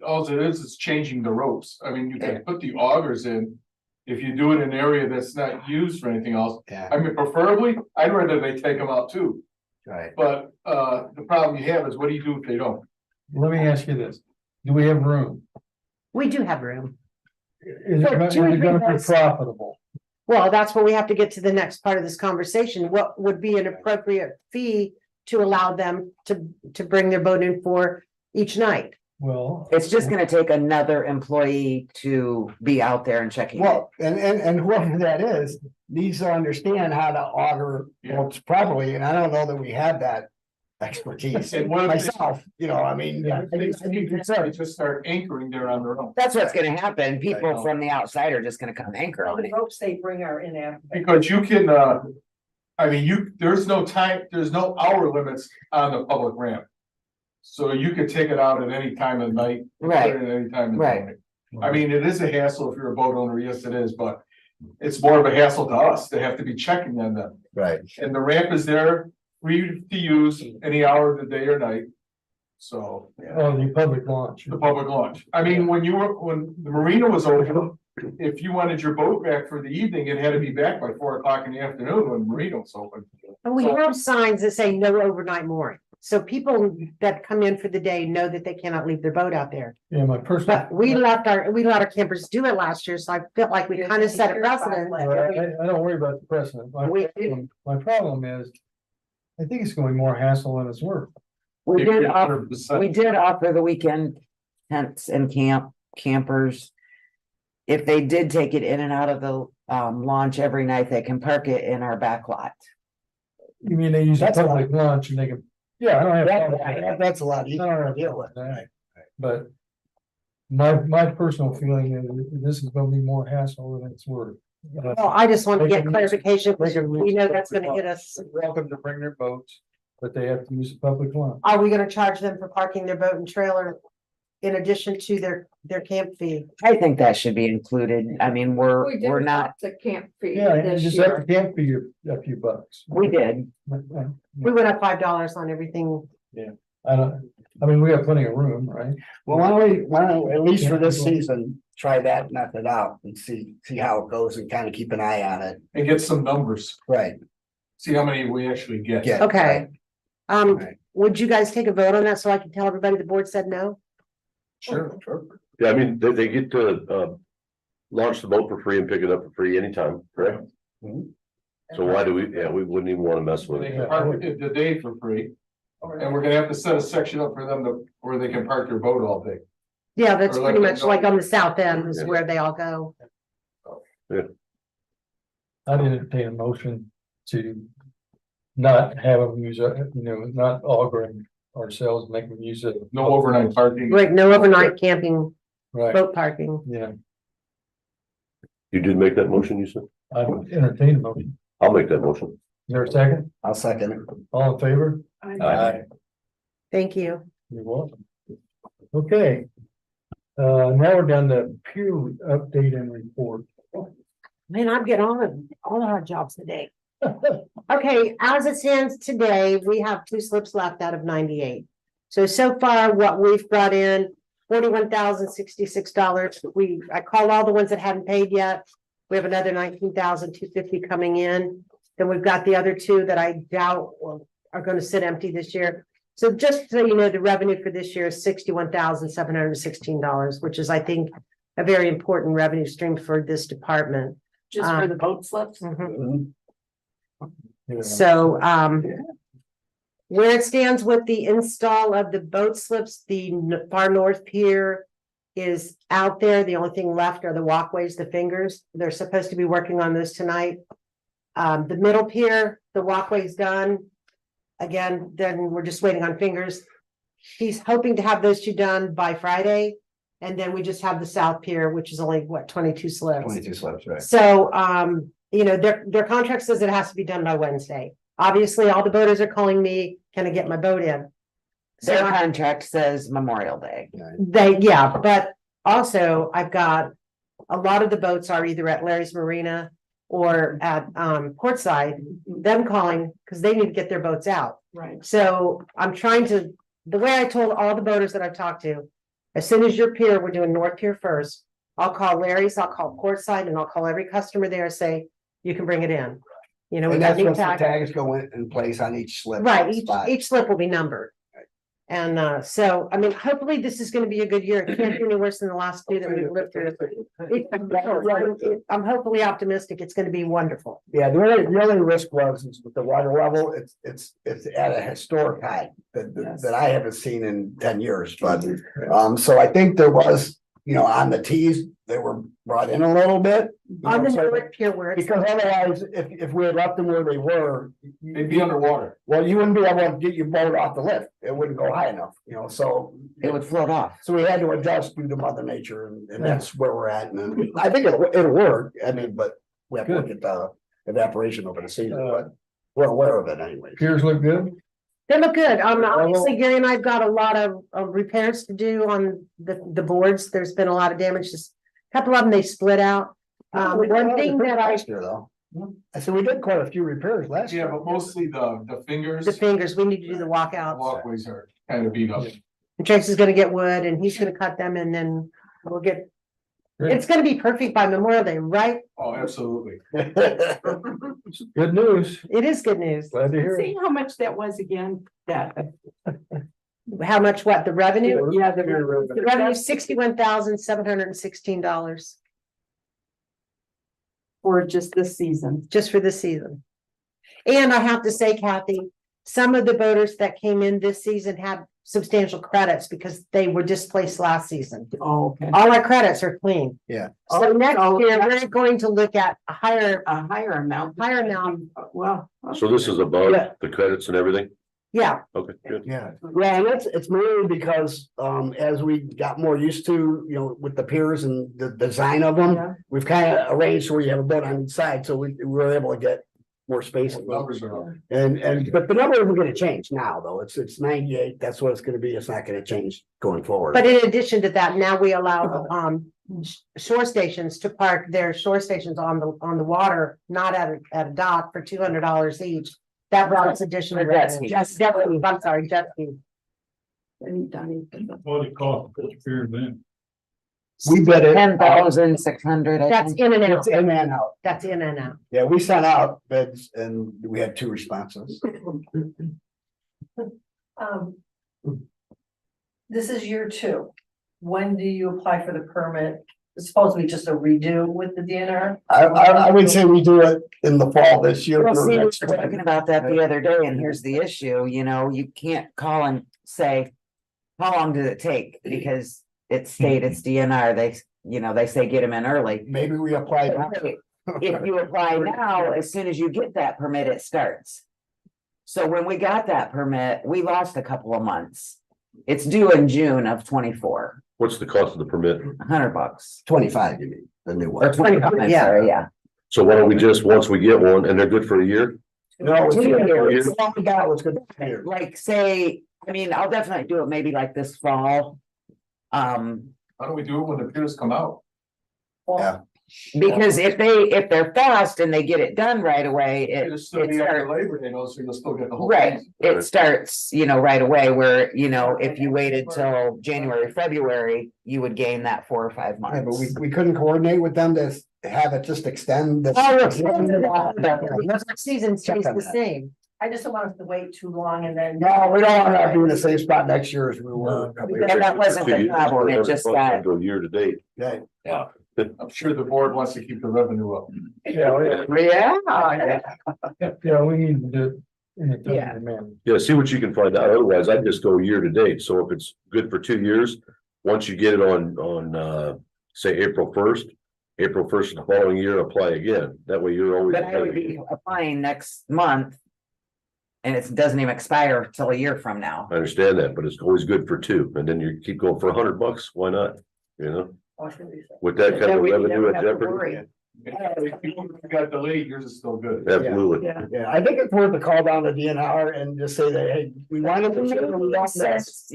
All it is changing the ropes. I mean, you can put the augers in. If you do it in an area that's not used for anything else, Yeah. I mean, preferably, I'd rather they take them out too. Right. But, the problem you have is what do you do if they don't? Let me ask you this, do we have room? We do have room. Is For it two or three gonna be months. profitable? Well, that's where we have to get to the next part of this conversation. What would be an appropriate fee to allow them to bring their boat in for each night? Well. It's just gonna take another employee to be out there and checking it. Well, and whoever that is, needs to understand how to auger boats properly, and I don't know that we have that expertise. And what if they- Myself, you know, I mean, I'd be concerned. Just start anchoring there on their own. That's what's gonna happen. People from the outside are just gonna come anchor on it. Folks they bring are in. Because you can, I mean, there's no time, there's no hour limits on the public ramp. So you could take it out at any time of night. put it Right. At any time. of the Right. morning. I mean, it is a hassle if you're a boat owner, yes, it is, but it's more of a hassle to us. They have to be checking on them. Right. And the ramp is there, free to use any hour of the day or night. So, Oh, the public launch. the public launch. I mean, when the marina was open, if you wanted your boat back for the evening, it had to be back by 4 o'clock in the afternoon when the marina was open. And we have signs that say no overnight mooring. So people that come in for the day know that they cannot leave their boat out there. Yeah, my personal. But we let our campers do it last year, so I felt like we kind of set a precedent. I don't worry about the precedent. My problem is, I think it's going to be more hassle than it's worth. We did offer, 100%. we did offer the weekend tents and campers. If they did take it in and out of the launch every night, they can park it in our back lot. You mean they use a That's public launch and they can, yeah, I don't have. a problem with that. That's a lot I don't easier have to a deal problem with. with that. But my personal feeling is this is gonna be more hassle than it's worth. Well, I just want to get clarification, They because can we use know the that's gonna public hit us. Welcome to bring their boats, but they have to use a public launch. Are we gonna charge them for parking their boat and trailer in addition to their camp fee? I think that should be included. I mean, we're not, The camp fee Yeah, and this just have year. to camp for you a few bucks. we did. We went up $5 on everything. I mean, we got plenty of room, right? Well, why don't we, at least for this season, try that method out and see how it goes and kind of keep an eye on it. And get some numbers, Right. see how many we actually get. Yeah. Okay. Right. Would you guys take a vote on that so I can tell everybody the board said no? Sure. Yeah, I mean, they get to launch the boat for free and pick it up for free anytime, correct? Mhm. So why do we, we wouldn't even want to mess with They it. can park it the day for free. And we're gonna have to set a section up for them where they can park their boat all day. Yeah, that's Or like pretty much the- like on the south end is Yeah. where they all go. I'd entertain a motion to not have them use, not augering ourselves, make them use it. No overnight parking. Like no overnight camping, Right, boat parking. yeah, You did make that motion, you said? I'd entertain a motion. I'll make that motion. Is there a second? I'll second it. All in favor? Aye. Thank you. You're welcome. Okay. Now we're down to peer update and report. Man, I'm getting all the hard jobs today. Okay, as it stands today, we have 2 slips left out of 98. So far, what we've brought in, $41,066. I called all the ones that hadn't paid yet. We have another $19,250 coming in. Then we've got the other 2 that I doubt are gonna sit empty this year. So just so you know, the revenue for this year is $61,716, which is, I think, a very important revenue stream for this department. Just for the boat slips. Mhm. Yeah. So, where it stands with the install of the boat slips, the far north pier is out there. The only thing left are the walkways, the fingers. They're supposed to be working on those tonight. The middle pier, the walkway's done. Again, then we're just waiting on fingers. He's hoping to have those 2 done by Friday. And then we just have the south pier, which is only 22 slips. 22 slips, right? So, their contract says it has to be done by Wednesday. Obviously, all the boaters are calling me, can I get my boat in? Their So contract says Memorial Day. but also I've got a lot of the boats are either at Larry's Marina or at Portside, them calling because they need to get their boats out. Right. So I'm trying to, the way I told all the boaters that I've talked to, as soon as your pier, we're doing North Pier first. I'll call Larry's, I'll call Portside, and I'll call every customer there and say, you can bring it in. You know, And we've got that's new once the tag. tags go in place on each slip. Right, spot. each slip will be numbered. And so, I mean, hopefully this is gonna be a good year. It can't be any worse than the last two that we've lived through. I'm hopefully optimistic. It's gonna be wonderful. Yeah, the only risk is with the water level, it's at a historic high that I haven't seen in 10 years, but, so I think there was, on the tees, they were brought in a little bit. On the so- North Pier where it's. Because otherwise, if we had left them where they were. They'd be underwater. Well, you wouldn't be able to get your boat off the lift, it wouldn't go high enough, so. It would float off. So we had to adjust due to Mother Nature, and that's where we're at, and I think it'll work, I mean, but we have to look at the evaporation over the season, but we're aware of it anyway. Piers look good. They look good. Obviously Gary and I've got a lot of repairs to do on the boards. There's been a lot of damage. Just a couple of them, they split out. One thing that Last year, though. I said, we did quite a few repairs last Yeah, year. but mostly the fingers, the fingers, we need to do the walkouts. walkways are kind of beat up. And Tracy's gonna get wood and he's gonna cut them and then we'll get. It's gonna be perfect by Memorial Day, right? Oh, absolutely. Good news. It is good news. Glad to hear it. See how much that was again? That, How much, what, the revenue? yeah, The revenue is $61,716 for just this season. just for this season. And I have to say, Kathy, some of the boaters that came in this season had substantial credits because they were displaced last season. Oh, okay. All our credits are clean. Yeah. So next so year, we're going to look at a higher, A higher amount. Well. So this is above Yeah. the credits and everything? yeah, Okay, good. Yeah, and it's mainly because, as we got more used to, with the piers and the design of Yeah. them, we've kind of arranged where you have a boat on each side, so we were able to get more space. Numbers are up. But the number isn't gonna change now, though. It's 98. That's what it's gonna be. It's not gonna change going forward. but in addition to that, now we allow shore stations to park their shore stations on the water, not at a dock for $200 each. That brought us additional revenue. I'm sorry, jet ski. What it cost to put the piers in. We bid it. 10,600. That's in and out. It's in and out. That's in and out. Yeah, we sent out bids and we had 2 responses. This is year 2. When do you apply for the permit? It's supposed to be just a redo with the DNR? I would say we do it in the fall this year. Well, or see, we were next spring. talking about that the other day, and here's the issue, you can't call and say, how long did it take? Because it's state, it's DNR, they say get them in early. Maybe we apply. If you apply now, as soon as you get that permit, it starts. So when we got that permit, we lost a couple of months. It's due in June of 24, What's the cost of the permit? $100. 25, you mean, the new Or one. 25, I'm Yeah. sorry, yeah. So why don't we just, once we get one and they're good for a year? No, it's 2 years. it's the one we got was good. Like say, I'll definitely do it maybe like this fall. How do we do it when the piers come out? Yeah. Because if they're fast and they get it done right away, It'll still be after starts, Labor Day, though, so you'll still get the whole. right, season. it starts, right away where, if you waited till January, February, you would gain that 4 or 5 Yeah, but months. we couldn't coordinate with them to have it just extend. Oh, the season stays the same. I just don't want us to wait too long and then. No, we don't want to be in the same spot next year as we were. a couple years And ago. that wasn't the problem, it just got, Go year to date. Yeah. I'm sure the board wants to keep the revenue up. Oh, Yeah, we need to do it in a timely manner. Yeah, see what you can find out. Otherwise, I'd just go year to date. So if it's good for 2 years, once you get it on, say, April 1st of the following year, apply again. That way you're always. but I would be applying next month. And it doesn't even expire till a year from now. I understand that, but it's always good for 2, and then you keep going for $100. Why not? With that kind Then of we revenue never at have to Jeopardy. worry. If you got delayed, yours is still good. Absolutely. Yeah. Yeah, I think it's worth to call down the DNR and just say that, hey, we wanted to. Since,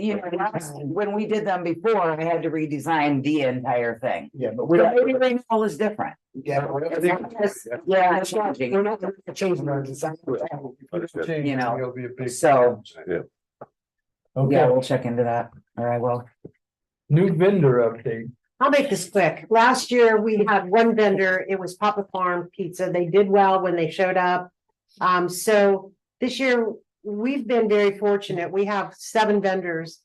when we did them before, I had to redesign the entire thing. Yeah, but we So don't. maybe renewal is different. Yeah, but It's not just- yeah, it's changing. we're not gonna change our design. Change, You know, it'll be a big. So, Yeah. yeah, Okay, we'll check into that, or I will. new vendor update. I'll make this quick. Last year, we had one vendor. It was Papa Farm Pizza. They did well when they showed up. So this year, we've been very fortunate. We have 7 vendors.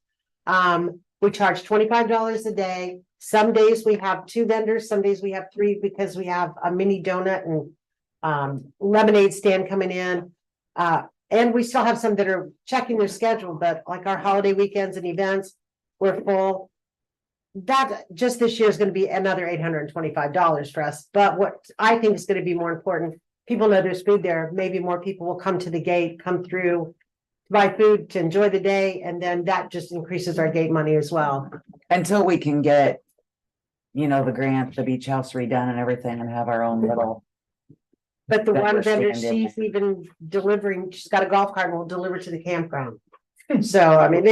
We charge $25 a day. Some days we have 2 vendors, some days we have 3 because we have a mini donut and lemonade stand coming in. And we still have some that are checking their schedule, but like our holiday weekends and events, we're full. That just this year is going to be another $825 for us. But what I think is going to be more important, people know there's food there. Maybe more people will come to the gate, come through, buy food to enjoy the day, and then that just increases our gate money as well. Until we can get, you know, the grant, the beach house redone and everything and have our own little. But the That one we're vendor, standing. she's even delivering, she's got a golf cart and will deliver to the campground. So, I mean,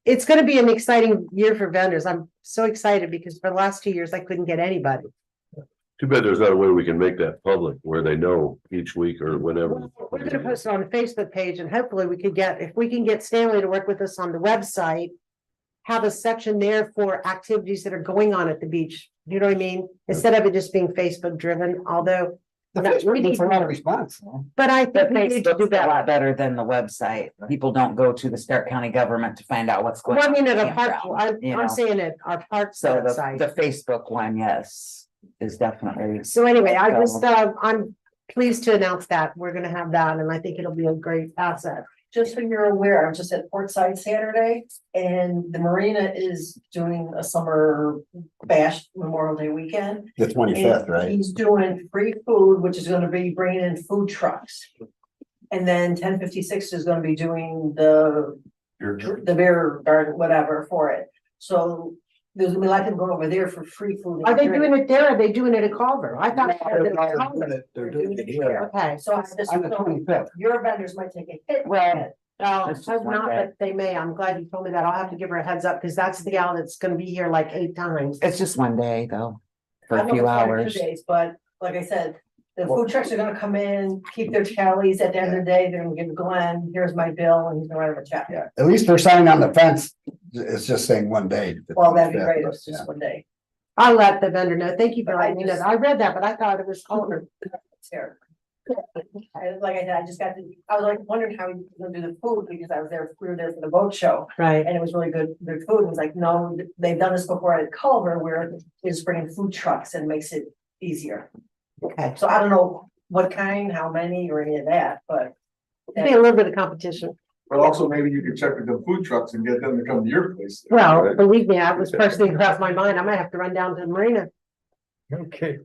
it's gonna be an exciting year for vendors. I'm so excited because for the last 2 years, I couldn't get anybody. Too bad there's not a way we can make that public where they know each week or whenever. We're gonna post it on the Facebook page and hopefully we could get, if we can get Stanley to work with us on the website, have a section there for activities that are going on at the beach. You know what I mean? Instead of it just being Facebook driven, although. The Facebook gets a lot of response. But I But think we need to do Facebook's a better. lot better than the website. People don't go to the Stark County government to find out what's going Well, on. I mean, at in a park, campground, you know? I'm saying it, our park So website. the Facebook one, yes, is definitely. So anyway, I So- just, I'm pleased to announce that we're gonna have that, and I think it'll be a great asset. Just so you're aware, I'm just at Portside Saturday and the marina is doing a summer bash Memorial Day weekend. The 25th, And right? He's doing free food, which is gonna be bringing in food trucks. And then 1056 is gonna be doing the beer garden, whatever for it. So there's gonna be a lot of people going over there for free food. and Are they drink. doing it there? Or are they doing it at Culver? I thought. They're doing it here. Okay, So I just, On the 25th. your vendors might take a hit. Well, no, That's just hope one not, day. but they may. I'm glad you told me that. I'll have to give her a heads up, because that's the gal that's gonna be here like 8 times. it's just one day though, for I a don't know few if it's one or hours. 2 days, but like I said, the food trucks are gonna come in, keep their tallies at the end of the day, they're gonna give Glenn, here's my bill, and he's gonna write him a check. Yeah, at least their sign on the fence is just saying one day. Well, that'd be great, if Yeah. it's just one day. I'll let the vendor know. Thank you for But I letting me know. just- I read that, but I thought it was Culver. It's here. Like I said, I just got I was like wondering how he was gonna do the food, because we were there for the boat show, Right. and it was really good food, and he's like, no, they've done this before at Culver, where it's bringing food trucks and makes it easier. Okay. So I don't know what kind, how many, or any of that, but. Be a little bit of competition. But also maybe you could check with the food trucks and get them to come to your place. Well, believe me, that was the first thing across my mind. I might have to run down to the marina. Okay,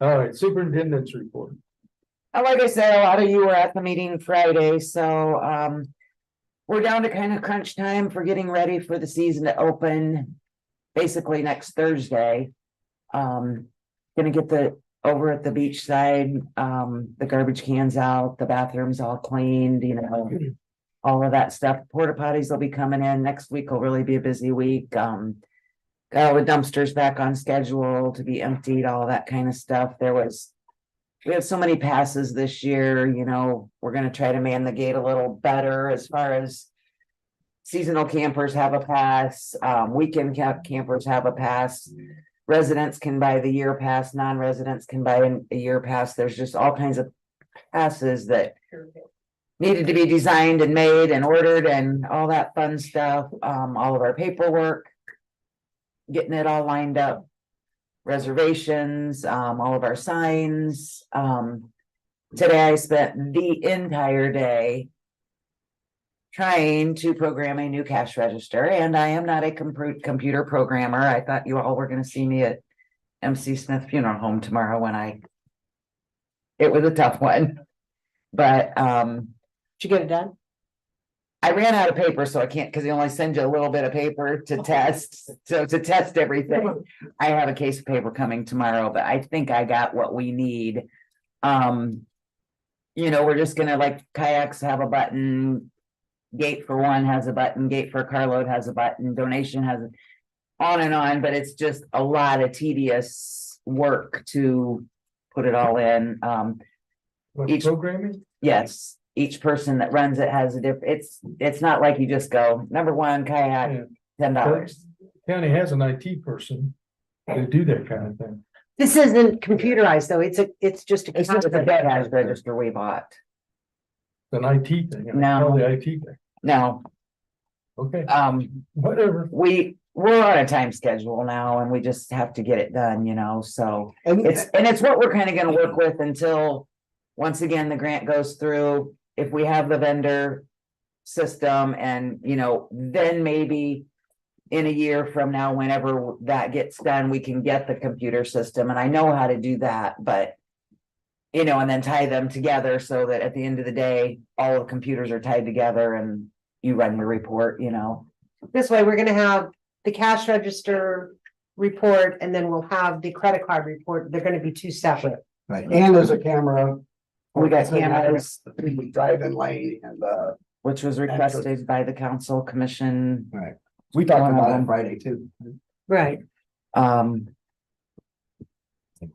all right, superintendent's report. Like I said, a lot of you were at the meeting Friday, so we're down to kind of crunch time for getting ready for the season to open. Basically next Thursday. Gonna get over at the beach side, the garbage cans out, the bathrooms all cleaned, you know. All of that stuff. Porta potties will be coming in. Next week will really be a busy week. Got all the dumpsters back on schedule to be emptied, all that kind of stuff. We had so many passes this year, you know, we're gonna try to man the gate a little better as far as seasonal campers have a pass, weekend campers have a pass. Residents can buy the year pass, non-residents can buy a year pass. There's just all kinds of passes that needed to be designed and made and ordered and all that fun stuff. All of our paperwork, getting it all lined up. Reservations, all of our signs. Today I spent the entire day trying to program a new cash register, and I am not a computer programmer. I thought you all were gonna see me at MC Smith Funeral Home tomorrow it was a tough one. But Did you get it done? I ran out of paper, so I can't, because they only send you a little bit of paper to test, so to test everything. I have a case of paper coming tomorrow, but I think I got what we need. You know, we're just gonna, like, kayaks have a button. Gate for one has a button, gate for a carload has a button, donation has on and on, but it's just a lot of tedious work to put it all in. What, Each- programming? Yes, each person that runs it has a different, it's not like you just go, number one kayak, $10. County has an IT person to do that kind of thing. This isn't computerized though. It's just a. It's just a cash register we bought. an IT thing. No. All the IT thing. No, Okay, we're on a time schedule now and we just have to get it done, so. It's what we're kind of gonna work with until, once again, the grant goes through. If we have the vendor system and, then maybe in a year from now, whenever that gets done, we can get the computer system. And I know how to do that, but and then tie them together so that at the end of the day, all the computers are tied together and you run your report. This way, we're gonna have the cash register report and then we'll have the credit card report. They're gonna be two separate. Right, and there's a camera. We got cameras, Drive-in lane and, which was requested by the council commission. right, we talked about it on Friday too. Right.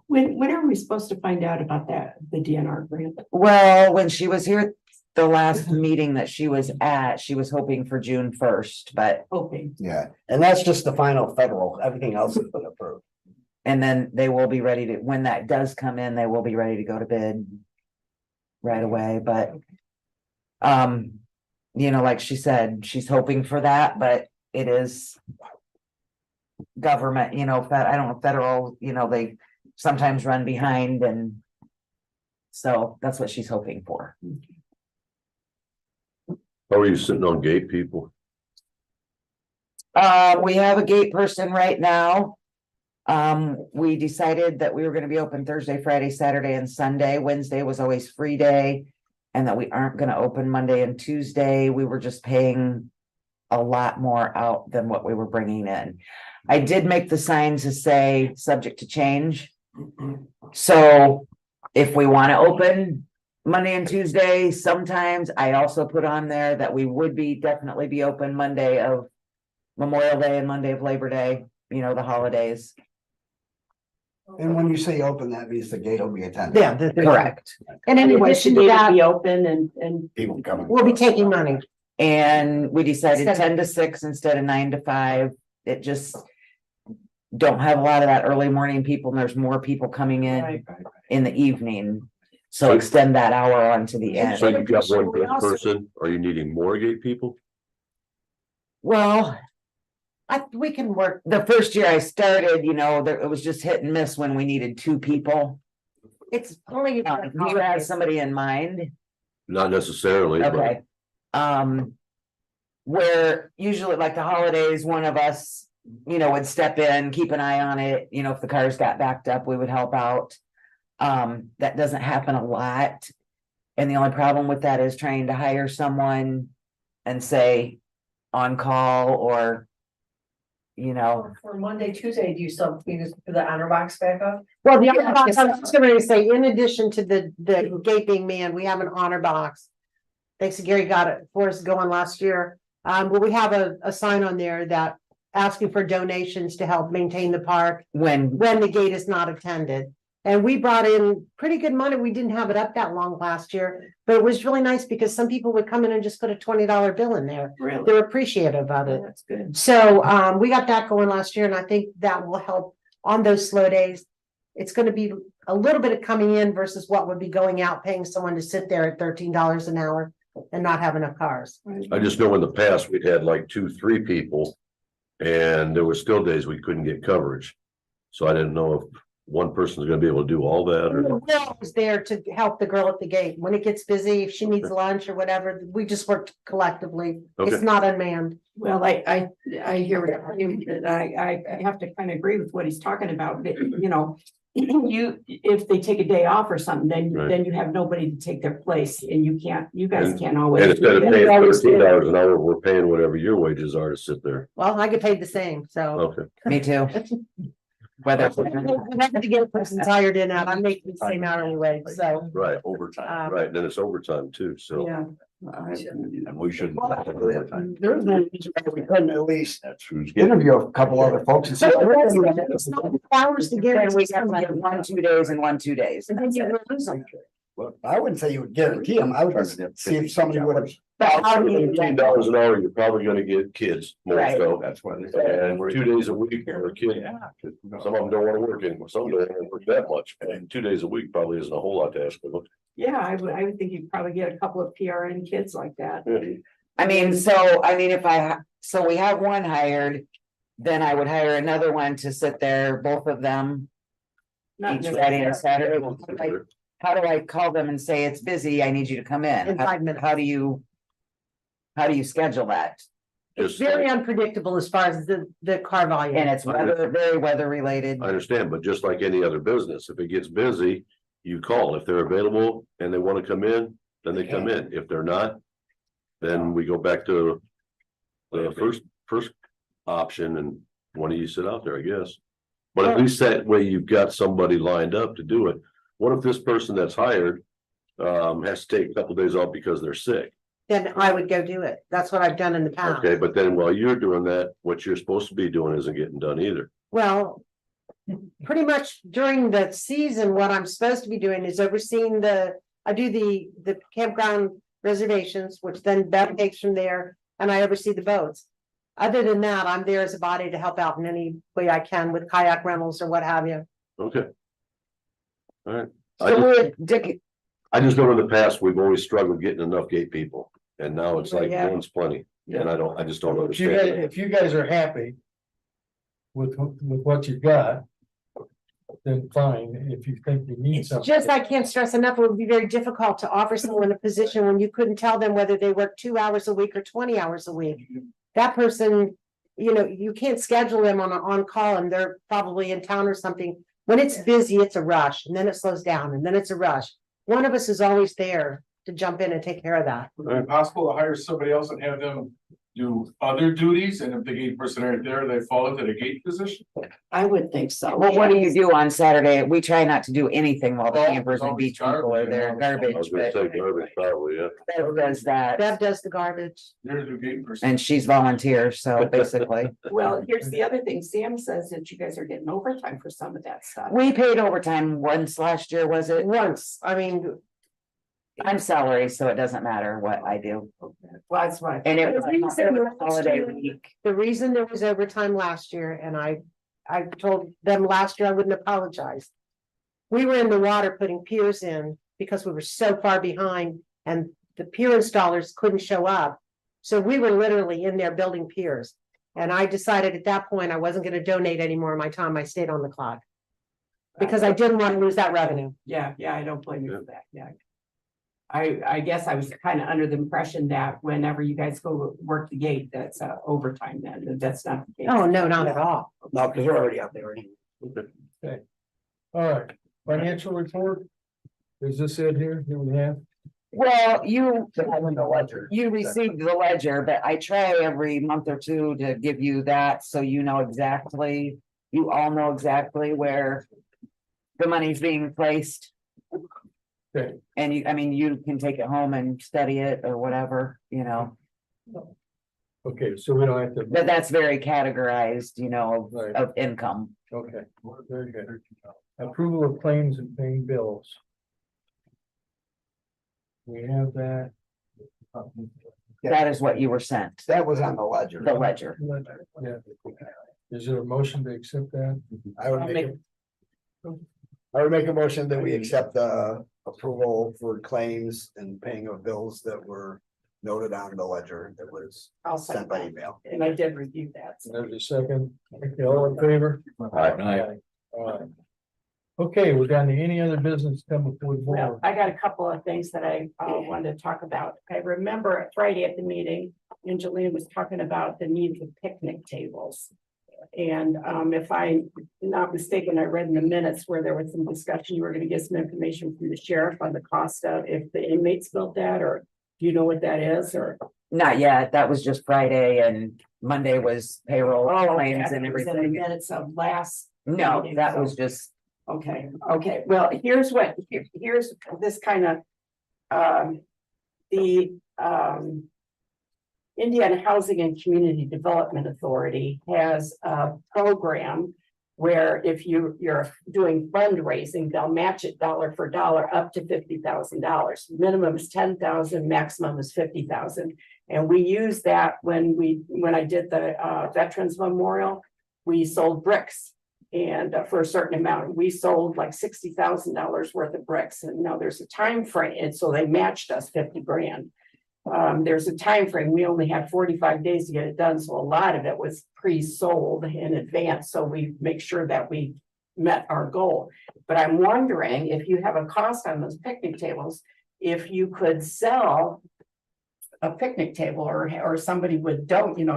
When are we supposed to find out about the DNR grant? Well, when she was here, the last meeting that she was at, she was hoping for June 1st, but, Okay, Yeah, and that's just the final federal, everything else has been approved. and then they will be ready to, when that does come in, they will be ready to go to bid right away, but like she said, she's hoping for that, but it is government, I don't know, federal, they sometimes run behind, and so that's what she's hoping for. How are you sitting on gate people? We have a gate person right now. We decided that we were gonna be open Thursday, Friday, Saturday, and Sunday. Wednesday was always free day. And that we aren't gonna open Monday and Tuesday. We were just paying a lot more out than what we were bringing in. I did make the signs to say, subject to change. So if we want to open Monday and Tuesday, sometimes I also put on there that we would definitely be open Monday of Memorial Day and Monday of Labor Day, the holidays. And when you say open, that means the gate will be attended. Yeah, Correct. and in addition to Should that, be open and People coming. we'll be taking money. And we decided Instead of- 10 to 6 instead of 9 to 5. It just don't have a lot of that early morning people, and there's more people coming in in the evening. So extend that hour on to the end. So you've got one good person, are you needing more gate people? Well, We can work. the first year I started, it was just hit and miss when we needed 2 people. It's only. Do you have somebody in mind? Not necessarily, but Okay. Where usually like the holidays, one of us, would step in, keep an eye on it, if the cars got backed up, we would help out. That doesn't happen a lot. And the only problem with that is trying to hire someone and say on call or, For Monday, Tuesday, do you still use the honor box back up? Well, the honor box, I was gonna say, in addition to the gate being manned, we have an honor box. Thanks to Gary got it for us going last year. But we have a sign on there that asking for donations to help maintain the park when when the gate is not attended. And we brought in pretty good money. We didn't have it up that long last year, but it was really nice because some people would come in and just put a $20 bill in there. really, They're appreciative of it. that's good. So we got that going last year, and I think that will help on those slow days. It's gonna be a little bit of coming in versus what would be going out, paying someone to sit there at $13 an hour and not have enough cars. I just know in the past, we'd had like 2-3 people. And there were still days we couldn't get coverage. So I didn't know if one person's gonna be able to do all that or. Will was there to help the girl at the gate. When it gets busy, if she needs lunch or whatever, we just work collectively. It's Okay. not unmanned. Well, I hear what you, I have to kind of agree with what he's talking about, but, if they take a day off or something, Right. then you have nobody to take their place and you guys can't always. And instead of you paying always do. $13 an hour, we're paying whatever your wages are to sit there. Well, I get paid the same, so. Okay. me too. Whether I have to get a person hired in out. I'm making the same hourly wage, so. Right, overtime, right, then it's overtime too, so. Yeah. And we shouldn't. There's no reason why we couldn't at least That's who's getting. interview a couple other folks and see. It's not hours to then guarantee we have somebody. 1 2 days and 1 2 days. And then you lose them. I wouldn't say you would guarantee them, I would just see if somebody would have. But how do you $15 an hour, you're probably gonna get kids more Right. so. That's why. And 2 days a week for a kid. Some of them don't wanna work anymore, some don't wanna work that much, and 2 days a week probably isn't a whole lot to ask for. Yeah, I would think you'd probably get a couple of PRN kids like that. I mean, so we have one hired. Then I would hire another one to sit there, both of them, Not each Friday and necessarily. Saturday. How do I call them and say it's busy, I need you to come in? In 5 minutes. How do you schedule that? It's Just, very unpredictable as far as the car volume. And it's very weather related. I understand, but just like any other business, if it gets busy, you call. If they're available and they want to come in, then they come in. If they're not, then we go back to the first option and one of you sit out there, I guess. But at least that way you've got somebody lined up to do it. What if this person that's hired has to take a couple days off because they're sick? Then I would go do it. That's what I've done in the past. Okay, but then while you're doing that, what you're supposed to be doing isn't getting done either. Well, pretty much during the season, what I'm supposed to be doing is overseeing I do the campground reservations, which then Beth takes from there, and I oversee the boats. Other than that, I'm there as a body to help out in any way I can with kayak rentals or what have you. Okay. All right. So I just know in the past, we've always struggled getting enough gate people, and now it's like Yeah. one's plenty, and I just don't If you understand. guys, if you guys are happy with what you've got, then fine. If you think you need It's something. just, I can't stress enough, it would be very difficult to offer someone a position when you couldn't tell them whether they work 2 hours a week or 20 hours a week. That person, you can't schedule them on on-call and they're probably in town or something. When it's busy, it's a rush, and then it slows down, and then it's a rush. One of us is always there to jump in and take care of that. Would it be possible to hire somebody else and have them do other duties, and if the gate person aren't there, they fall into the gate position? I would think so. Well, what do you do on Saturday? We try not to do anything while the Well, campers and always beach people are garbage, there, you know. I was garbage, gonna but say garbage probably, yeah. Bev does that. Bev does the garbage. You're the gate person. And she's volunteer, so basically, Well, here's the other thing. Sam says that you guys are getting overtime for some of that stuff. we paid overtime once last year, was it? Once, I mean, I'm salary, so it doesn't matter what I do. Well, that's right. And it was The reason a last holiday year- week. the reason there was overtime last year, and I told them last year I wouldn't apologize. We were in the water putting piers in because we were so far behind and the pier installers couldn't show up. So we were literally in there building piers. And I decided at that point, I wasn't gonna donate any more of my time. I stayed on the clock. Because I didn't want to lose that revenue. Yeah, I don't blame you for that, yeah. I guess I was kind of under the impression that whenever you guys go work the gate, that's overtime then, that's not the case. Oh, no, not at all. No, because we're already out there. All right, financial report. Is this it here? Here we have. Well, you received the ledger, but I try every month or two to give you that, so you know exactly, you all know exactly where the money's being placed. Okay. And you can take it home and study it or whatever, Okay, so we don't have to. but that's very categorized, Right. of income. Okay, very good. Approval of claims and paying bills. We have that. That is what you were sent, That was on the ledger. the ledger. Yeah. Is there a motion to accept that? I would make a motion that we accept the approval for claims and paying of bills that were noted on the ledger that was I'll sent send by that, email. and I did review that. so. There's a second. Okay, all in favor? Aye. All right. Okay, we're down to any other business come before the Well, board. I got a couple of things that I wanted to talk about. I remember Friday at the meeting, Angelina was talking about the need for picnic tables. And if I'm not mistaken, I read in the minutes where there was some discussion, you were gonna get some information from the sheriff on the cost of if the inmates built that, or do you know what that is, or? Not yet, that was just Friday and Monday was payroll Oh, claims and It was in the everything. minutes of last. No, meeting, that so- was just, Okay, well, here's this kind of, the, Indiana Housing and Community Development Authority has a program where if you're doing fundraising, they'll match it dollar for dollar up to $50,000. Minimum is 10,000, maximum is 50,000. And we use that when I did the Veterans Memorial, we sold bricks. And for a certain amount, we sold like $60,000 worth of bricks, and now there's a time frame, and so they matched us 50 grand. There's a time frame. We only had 45 days to get it done, so a lot of it was pre-sold in advance, so we make sure that we met our goal. But I'm wondering if you have a cost on those picnic tables, if you could sell a picnic table, or somebody would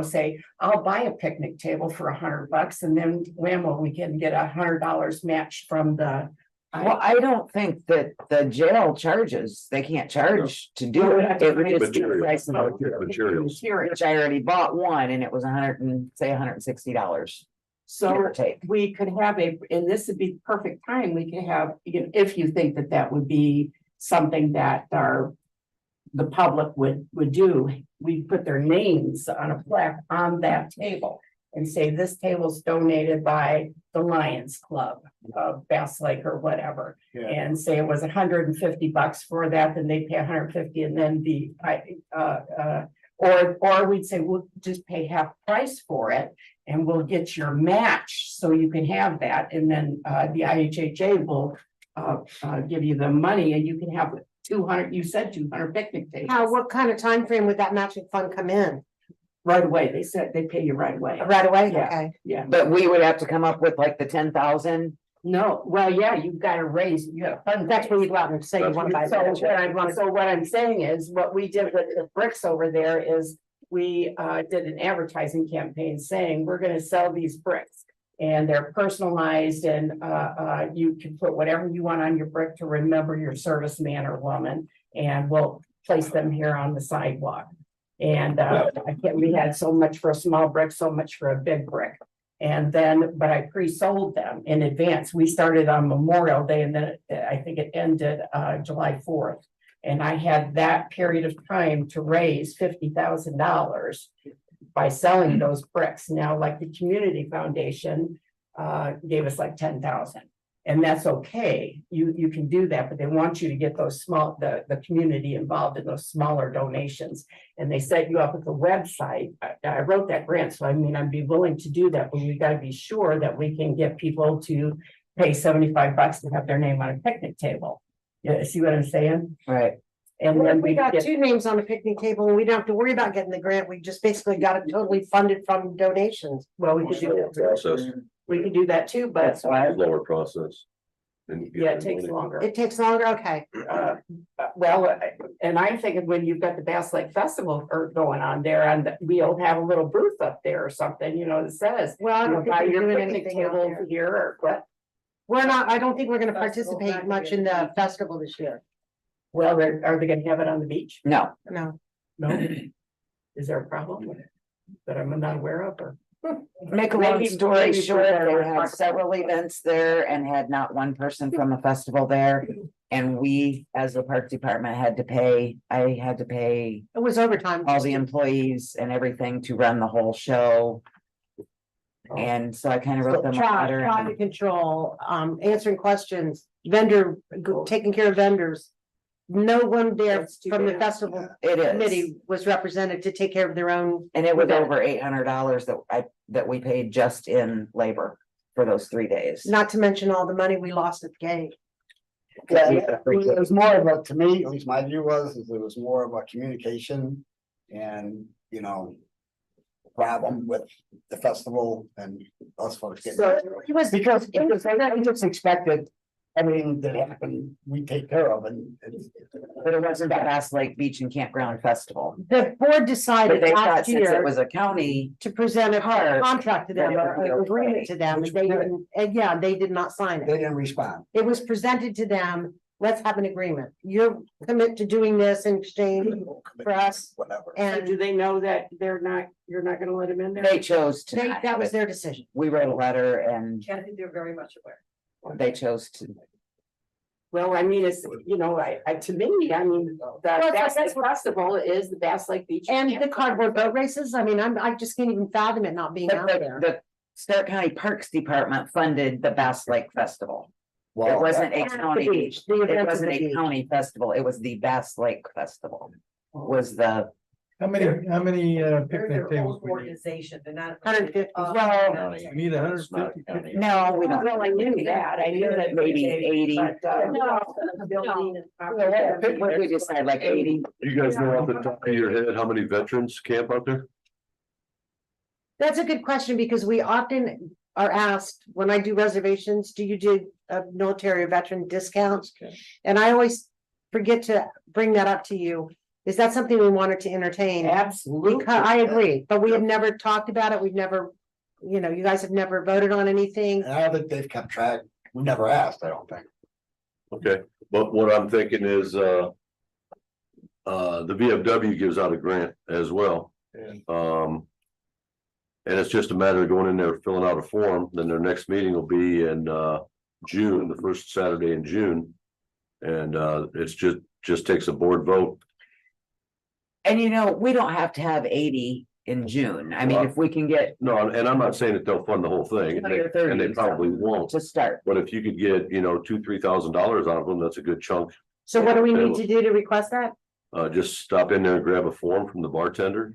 say, I'll buy a picnic table for $100, and then whammo, we can get $100 matched from the. Well, I don't think that the jail charges, they can't charge to do it. It would just be the price of Materials. which I already bought one and it was $160. So we could have and this would be the perfect time, we could have, if you think that that would be something that the public would do, we put their names on a plaque on that table and say, this table's donated by the Lions Club of Bass Lake or whatever. Yeah. And say it was $150 for that, then they pay $150, and then or we'd say, we'll just pay half price for it and we'll get your match so you can have that. And then the IHHA will give you the money and you can have 200, you said 200 picnic tables. What kind of time frame would that matching fund come in? Right away. They said they pay you right away. Right away? Yeah. Okay. Yeah. But we would have to come up with like the 10,000. No, well, yeah, you've got to raise, you have fund. That's where you go out and say you want to buy. So what I'm saying is, what we did with the bricks over there is we did an advertising campaign saying, we're gonna sell these bricks. And they're personalized, and you can put whatever you want on your brick to remember your serviceman or woman, and we'll place them here on the sidewalk. And we had so much for a small brick, so much for a big brick. And then, but I pre-sold them in advance. We started on Memorial Day, and then I think it ended July 4th. And I had that period of time to raise $50,000 by selling those bricks. Now, like the community foundation gave us like 10,000. And that's okay. You can do that, but they want you to get those the community involved in those smaller donations. And they set you up with the website. I wrote that grant, so I mean, I'd be willing to do that, but we got to be sure that we can get people to pay $75 to have their name on a picnic table. Yeah, see what I'm saying? Right. And then We got two names on a picnic table and we don't have to worry about getting the grant. We just basically got it totally funded from donations. Well, we could do that. Process, We can do that too, but lower process. yeah, it takes longer. It takes longer, okay. And I'm thinking when you've got the Bass Lake Festival going on there, and we'll have a little booth up there or something, that says. Well, I don't think buy we're your doing picnic anything out table there. here or what. I don't think we're gonna participate much in the festival this year. Well, are they gonna have it on the beach? No, No. No. Is there a problem with it that I'm not aware of, or? make a long Maybe- story maybe short, for they our- had several events there and had not one person from the festival there. And we, as the park department, I had to pay It was overtime. all the employees and everything to run the whole show. And so I kind of wrote them a letter. Traffic control, answering questions, taking care of vendors. No one there That's too from the bad. festival It is, committee was represented to take care of their own. and it was over $800 that we paid just in labor for those 3 days. Not to mention all the money we lost at the gate. Yeah, it was more of a, to me, at least my view was, is it was more of a communication and, problem with the festival and us folks getting. So it was Because I just expected everything that happened, we take care of and. But it wasn't the Bass Lake Beach and Campground Festival. the board But decided they thought last since it year was a county, to present a Park, contract to them, that it or would be an agreement okay. to them, and Which they we did. didn't, and yeah, they did not sign They it. didn't respond, It was presented to them, let's have an agreement. You're commit to doing this in exchange for us, whatever. And do and they know that you're not gonna let them in there? they chose to not that have was it. their decision. We wrote a letter and Kathy, they're very much aware. they chose to. Well, I mean, it's, to me, I mean, the Bass Lake Festival is the Bass Lake Beach. And the cardboard boat races, I mean, I just can't even fathom it not being But out the, there. the Stark County Parks Department funded the Bass Lake Festival. It wasn't a And the county, beach, the it events at wasn't the a beach. county festival, it was the Bass Lake Festival. Was the How many They're picnic their own tables we need? organization, they're not. 150. Well, We need 150. no, we don't. Well, I knew that, I knew that. Maybe 80. But, Building What did we decide, like 80? You guys know off the top of your head, how many veterans camp out there? That's a good question because we often are asked, when I do reservations, do you do a military or veteran discounts? And I always forget to bring that up to you. Is that something we wanted to entertain? Absolutely. Because I agree, but we have never talked about it. We've never, you guys have never voted on anything. And I don't think they've kept track. We never asked, I don't think. Okay, but what I'm thinking is, the VFW gives out a grant as well. And it's just a matter of going in there, filling out a form, then their next meeting will be in, June, the first Saturday in June. And, it's just takes a board vote. And we don't have to have 80 in June. I mean, if we can get No, and I'm not saying that they'll fund the whole thing, and 20 or and they 30 probably won't, to start. but if you could get, $2,000-3,000 out of them, that's a good chunk. So what do we need to do to request that? Just stop in there and grab a form from the bartender,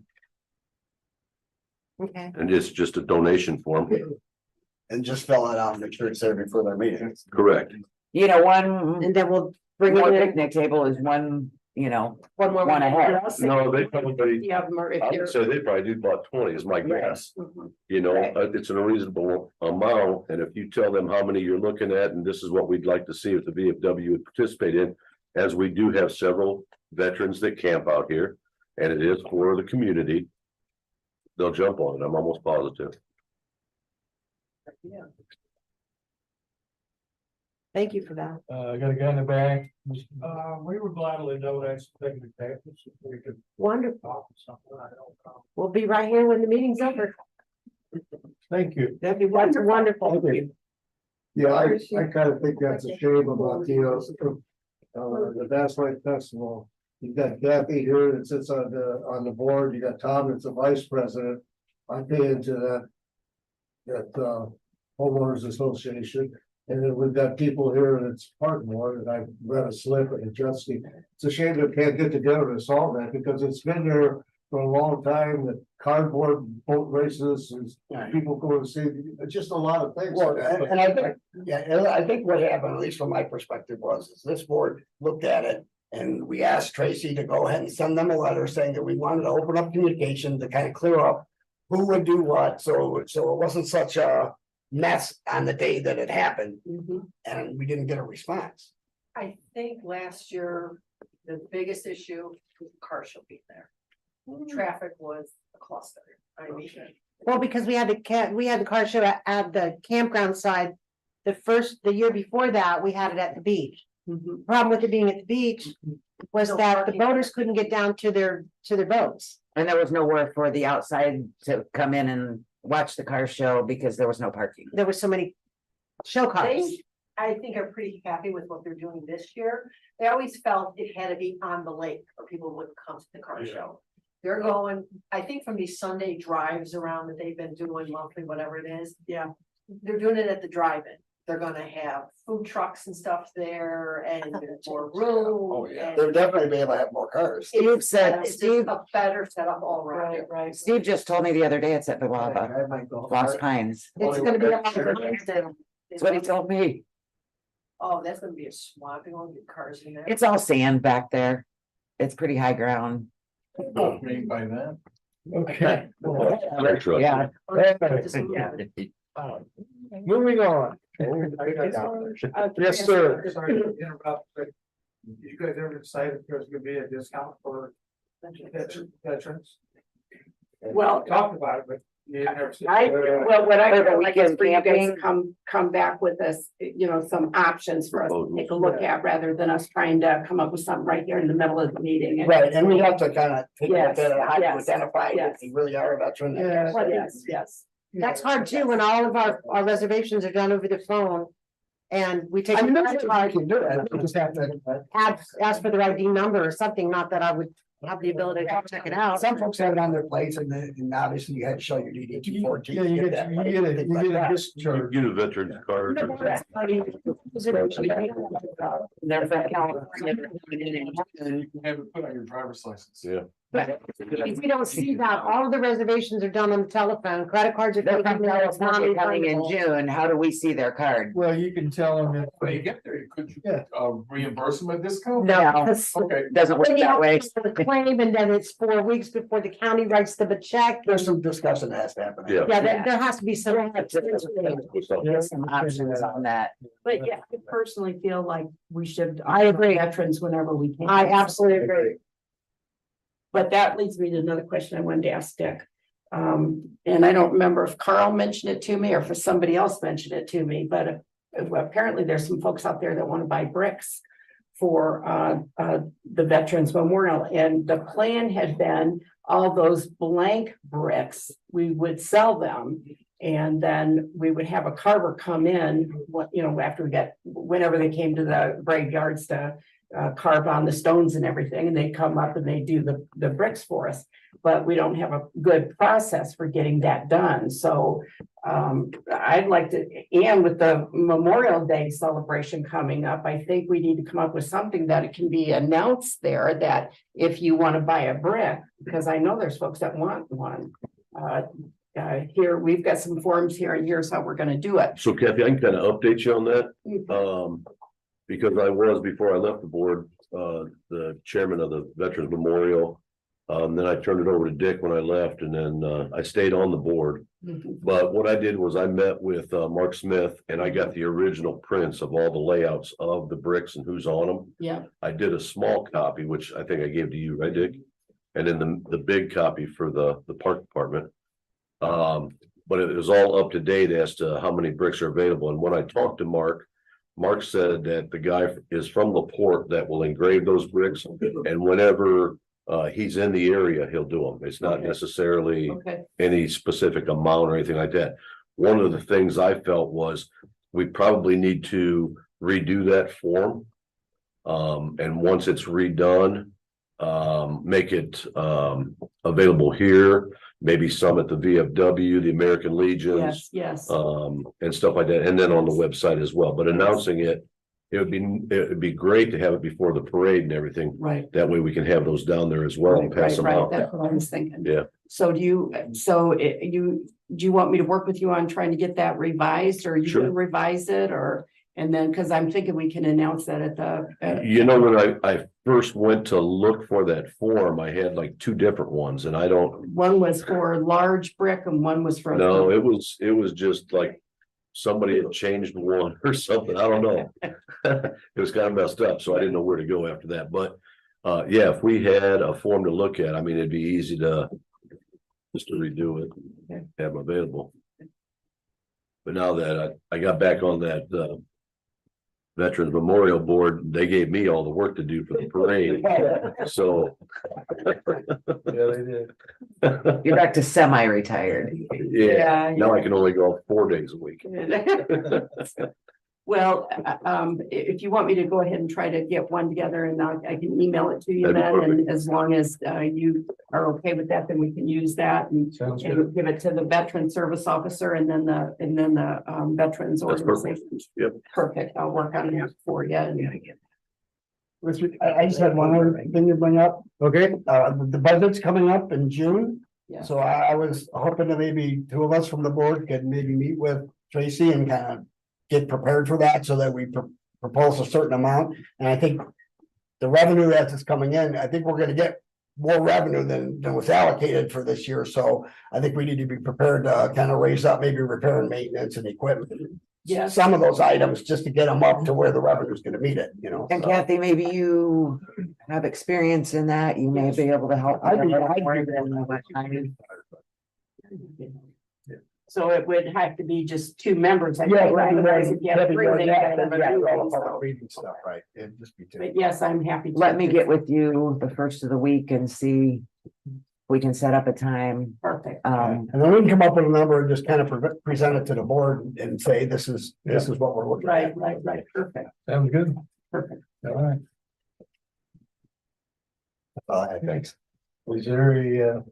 Okay, and it's just a donation form. And just fill it out and make sure it's there before their meeting. Correct. One and then we'll bring it in. picnic table is one One ahead. No, they probably, Yeah, if I you're. would say they probably do about 20 is my guess. Mhm. It's a reasonable amount, and if you tell them how many you're looking at, and this is what we'd like to see if the VFW would participate in. As we do have several veterans that camp out here, and it is for the community. They'll jump on it, I'm almost positive. Thank you for that. I got a guy in the back. We would gladly donate some picnic tables if we could Wonderful. talk something. I don't know. We'll be right here when the meeting's over. Thank you. That'd be wonderful. Yeah, I kind of think that's a shame about the Bass Lake Festival. You've got Kathy here that sits on the board, you got Tom that's the vice president. I pay into that homeowners association. And then we've got people here that's part more, and I've read a slip and adjusting. It's a shame that we can't get together to solve that because it's been there for a long time, the cardboard boat races, and people go to see, just a lot of things. Well, and I think, and I think what happened, at least from my perspective, is this board looked at it. And we asked Tracy to go ahead and send them a letter saying that we wanted to open up communication to kind of clear up who would do what, so it wasn't such a mess on the day that it happened, and we didn't get a response. I think last year, the biggest issue was the car show being there. Traffic was a cluster. I mean, Well, because we had the car show at the campground side. The year before that, we had it at the beach. Problem with it being at the beach was No that the parking. boaters couldn't get down to their boats. And there was nowhere for the outside to come in and watch the car show because there was no parking. There were so many show cars. they, I think, are pretty happy with what they're doing this year. They always felt it had to be on the lake or people wouldn't come to the car show. They're going, I think from these Sunday drives around that they've been doing monthly, whatever it is. Yeah. They're doing it at the drive-in. They're gonna have food trucks and stuff there and more room. Oh, yeah. and They'll definitely be able to have more cars. Steve said, It's just Steve, a better setup all around. Right. Steve just told me the other day it's at the Waba, Lost Pines. It's gonna be. That's what he told me. Oh, that's gonna be a swamp. You're gonna get cars in there. It's all sand back there. It's pretty high ground. Made by then. Okay. Thanks, Russ. Yeah. Moving on. Yes, sir. Sorry to interrupt, but did you guys ever decide if there's gonna be a discount for veterans? Well, Talked about it, but you never. what I For the would like is weekend for you guys to camping. come back with us, some options for us to take a look at rather than us trying to come up with something right here in the middle of the meeting. And- Right, and we have to kind of take a look Yes, at it, how to yes, identify if yes. you really are a veteran. Well, yes. That's hard too, when all of our reservations are done over the phone. And we take. I mean, that's what you can do, we just have to. Ask for their ID number or something, not that I would have the ability to check it out. Some folks have it on their plates and obviously you had to show your DD 214. Yeah, you get a discharge. Get a veteran's card. They're from California. You have it put on your driver's license. Yeah. But if we don't see that, all the reservations are done on the telephone, credit cards are. They're taken, it's coming in non-refundable. June, how do we see their card? Well, you can tell them if. When you get there, could you, Yeah. reimburse them a discount? No, No. because Okay, Doesn't work then you that have way. to have a claim and then it's 4 weeks before the county writes them a check. There's some discussion that has to happen. Yeah. Yeah, there has to be some. There's some options on that. But yeah, I personally feel like we should. I agree. Veterans whenever we can. I absolutely agree. But that leads me to another question I wanted to ask Dick. And I don't remember if Carl mentioned it to me or if somebody else mentioned it to me, but apparently there's some folks out there that want to buy bricks for the Veterans Memorial. And the plan had been all those blank bricks, we would sell them. And then we would have a carver come in, after we got, whenever they came to the graveyards to carve on the stones and everything, and they come up and they do the bricks for us. But we don't have a good process for getting that done. So I'd like to, and with the Memorial Day celebration coming up, I think we need to come up with something that it can be announced there that if you want to buy a brick, because I know there's folks that want one. Here, we've got some forms here, and here's how we're going to do it. So Kathy, I can kind of update you on that. Because I was, before I left the board, the chairman of the Veterans Memorial. Then I turned it over to Dick when I left, and then I stayed on the board. But what I did was I met with Mark Smith, and I got the original prints of all the layouts of the bricks and who's on them. Yeah. I did a small copy, which I think I gave to you, right, Dick? And then the big copy for the park department. But it was all up to date as to how many bricks are available. And when I talked to Mark said that the guy is from LaPorte that will engrave those bricks, and whenever he's in the area, he'll do them. It's not necessarily any specific amount or anything like that. One of the things I felt was we probably need to redo that form. And once it's redone, make it available here, maybe some at the VFW, the American Legions. Yes. And stuff like that, and then on the website as well, but announcing it would be great to have it before the parade and everything. Right. That way we can have those down there as well and pass them out. That's what I was thinking. Yeah. So do you want me to work with you on trying to get that revised, or you Sure. can revise it, and then, because I'm thinking we can announce that at the. When I first went to look for that form, I had like two different ones, and I don't. One was for large brick and one was for. No, it was just like somebody had changed one or something. I don't know. It was kind of messed up, so I didn't know where to go after that. But yeah, if we had a form to look at, I mean, it'd be easy to just to redo it, have them available. But now that I got back on that Veterans Memorial Board, they gave me all the work to do for the parade. So. Yeah, they did. You're back to semi-retired. Yeah, now I can only go 4 days a week. Well, if you want me to go ahead and try to get one together, and I can email it to you That'd be then, perfect. and as long as you are okay with that, then we can use that and Sounds and good. give it to the veteran service officer and then the veterans That's perfect. organizations. Yep. Perfect. I'll work on that for you. I just had one other thing to bring up. Okay, The budget's coming up in June. Yeah. So I was hoping that maybe two of us from the board could maybe meet with Tracy and kind of get prepared for that so that we propose a certain amount. And I think the revenue that is coming in, I think we're gonna get more revenue than was allocated for this year. So I think we need to be prepared to kind of raise up maybe repair and maintenance and equipment. Yes. Some of those items just to get them up to where the revenue is gonna meet it, you know. And so. Kathy, maybe you have experience in that. You may be able to help. I'd be- a little I'd more be- than what I do. So it would have to be just two members. I Yeah, think. right, Otherwise, if you have three, then you gotta have a yeah, new all one, the public so. reading stuff, right, it'd just be two. But yes, I'm happy. to. Let me get with you the first of the week and see if we can set up a time. Perfect. And then we can come up with a number and just kind of present it to the board and say, this is what we're looking at. Right. Perfect. sounds good. Perfect. All right. Thanks. Was there a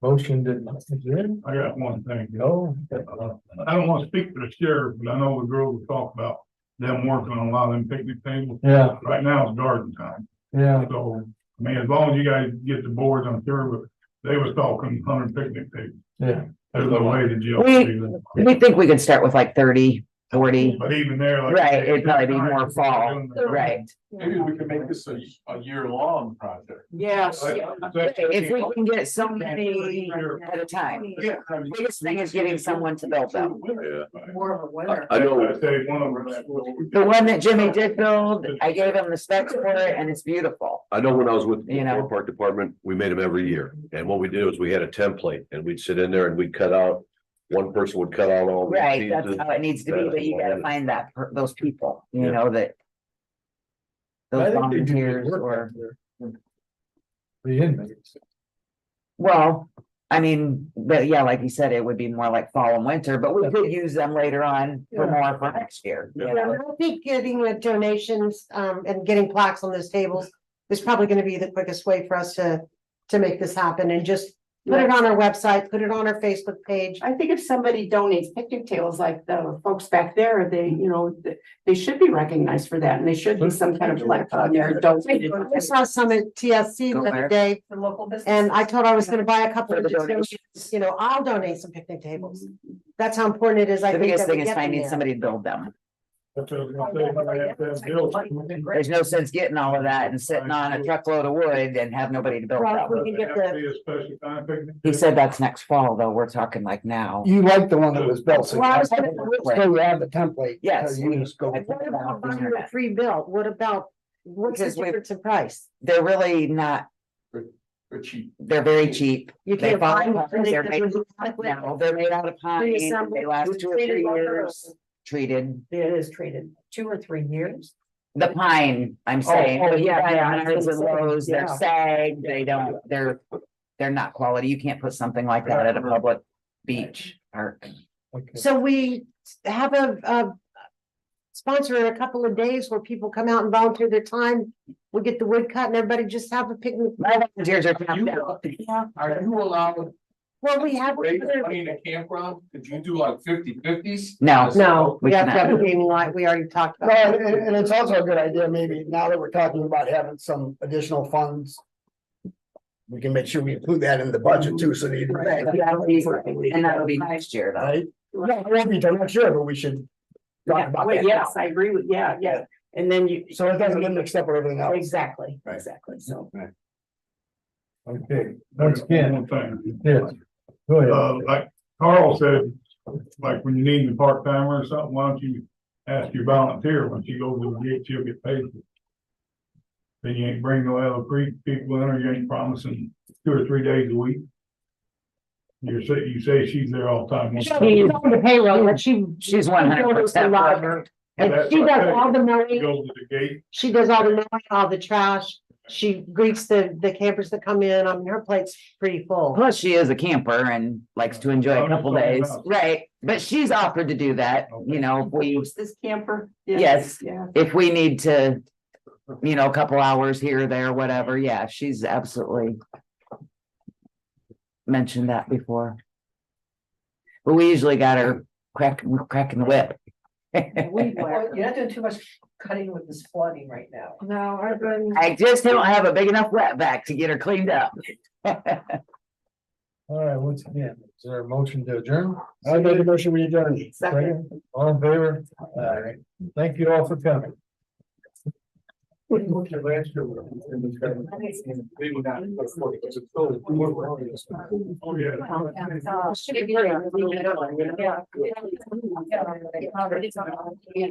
motion to? I got one thing. No. I don't want to speak for the sheriff, but I know the girls will talk about them working on a lot of them picnic tables. Yeah, Right now it's garden time. yeah. So I mean, as long as you guys get the boards, I'm sure, but they was talking 100 picnic tables. Yeah. There's no way to jail. do that. We think we could start with like 30, 40. But even there, like. Right, it'd probably be more fall, right? Maybe we can make this a year-long project. Yes. If we can get so many at a time. Yeah. Biggest thing is getting someone to build them. Yeah. More of a winner. I know, I say one of them. The one that Jimmy did build, I gave him the specs for it and it's beautiful. I know when I was with the You know. park department, we made them every year. And what we did was we had a template and we'd sit in there and we'd cut out. One person would cut out all. the Right, that's pieces. how it needs to be, but you gotta find that, those people, you know, that. I Those think they do good volunteers work or, out there. The inmates. well, I mean, but yeah, like you said, it would be more like fall and winter, but we could use them later on for more for next year. you Yeah, know? I think getting the donations, and getting plaques on those tables is probably gonna be the quickest way for us to make this happen and just put it on our website, put it on our Facebook page. I think if somebody donates picnic tables like the folks back there, they, you know, they should be recognized for that and they should be some kind of plaque on there donated. I saw some at TSC the other day, For local business. and I told her I was gonna buy a couple For of the donations, you know, I'll donate some picnic tables. That's how important it is, I The think. biggest that we thing is get them finding there. somebody to build them. That's what I was gonna say, I have to have bills. There's no sense getting all of that and sitting on a truckload of wood and have nobody to build Well, them. we can get Have to the, be a special kind of picnic. He said that's next fall, though. We're talking like now. You like the one that was built. So Well, I was so gonna- you have the template. Yes, So you just go. what about buying a pre-built? What about, what's the Because we- difference in price? They're really not, They're cheap. they're very cheap. You They can't fall buy apart. them. They're made, no, they're made out of pine. Pre-assembled, They last 2 or 3 years. Treated. It is treated 2 or 3 years. The pine, I'm saying. oh, But yeah, buy yeah, I was Ours and gonna say, Lowe's, they're yeah. sag, they don't, they're not quality. You can't put something like that at a public beach park. Okay. So we have a sponsor in a couple of days where people come out and volunteer their time. We get the wood cut and everybody just have a picnic. My volunteers are camped out. Are you allowed Well, we have. raise money in a campground? Could you do like 50/50s? No, We we have to have a cannot. gaming light. We already talked about. Well, that. and it's also a good idea, maybe now that we're talking about having some additional funds. We can make sure we include that in the budget too, so the. Right, that'll be- And that'll be next year, though. Right? Well, it won't be till next year, but we should talk about Well, that. yes, I agree with, yeah. And then you. So it doesn't get mixed up with everything else. Exactly, Right. exactly, so. Okay, once again, One thing. yes, go ahead. Like Carl said, like when you need the part timer or something, why don't you ask your volunteer when she goes to the gate, she'll get paid. Then you ain't bring no other people in, or you ain't promising 2 or 3 days a week. You say she's there all the time. She's on the payroll, but She's 100% a lot. covered. And That's she what I does said. all the mowing, Go to the gate. she does all the mowing, all the trash. She greets the campers that come in. I mean, her plate's pretty full. Plus, she is a camper and likes to enjoy a couple days, right? But she's offered to do that, you know, if we, Who's this camper? Yes. Yeah. if we need to. You know, a couple hours here or there, whatever, yeah, she's absolutely. Mentioned that before. But we usually got her cracking the whip. You're not doing too much cutting with this flooding right now. No, I've been. I just don't have a big enough wetback to get her cleaned up. All right, once again, is there a motion to adjourn? I make a motion, we adjourn. Second, all in favor? All right, thank you all for coming. Oh, yeah. Yeah.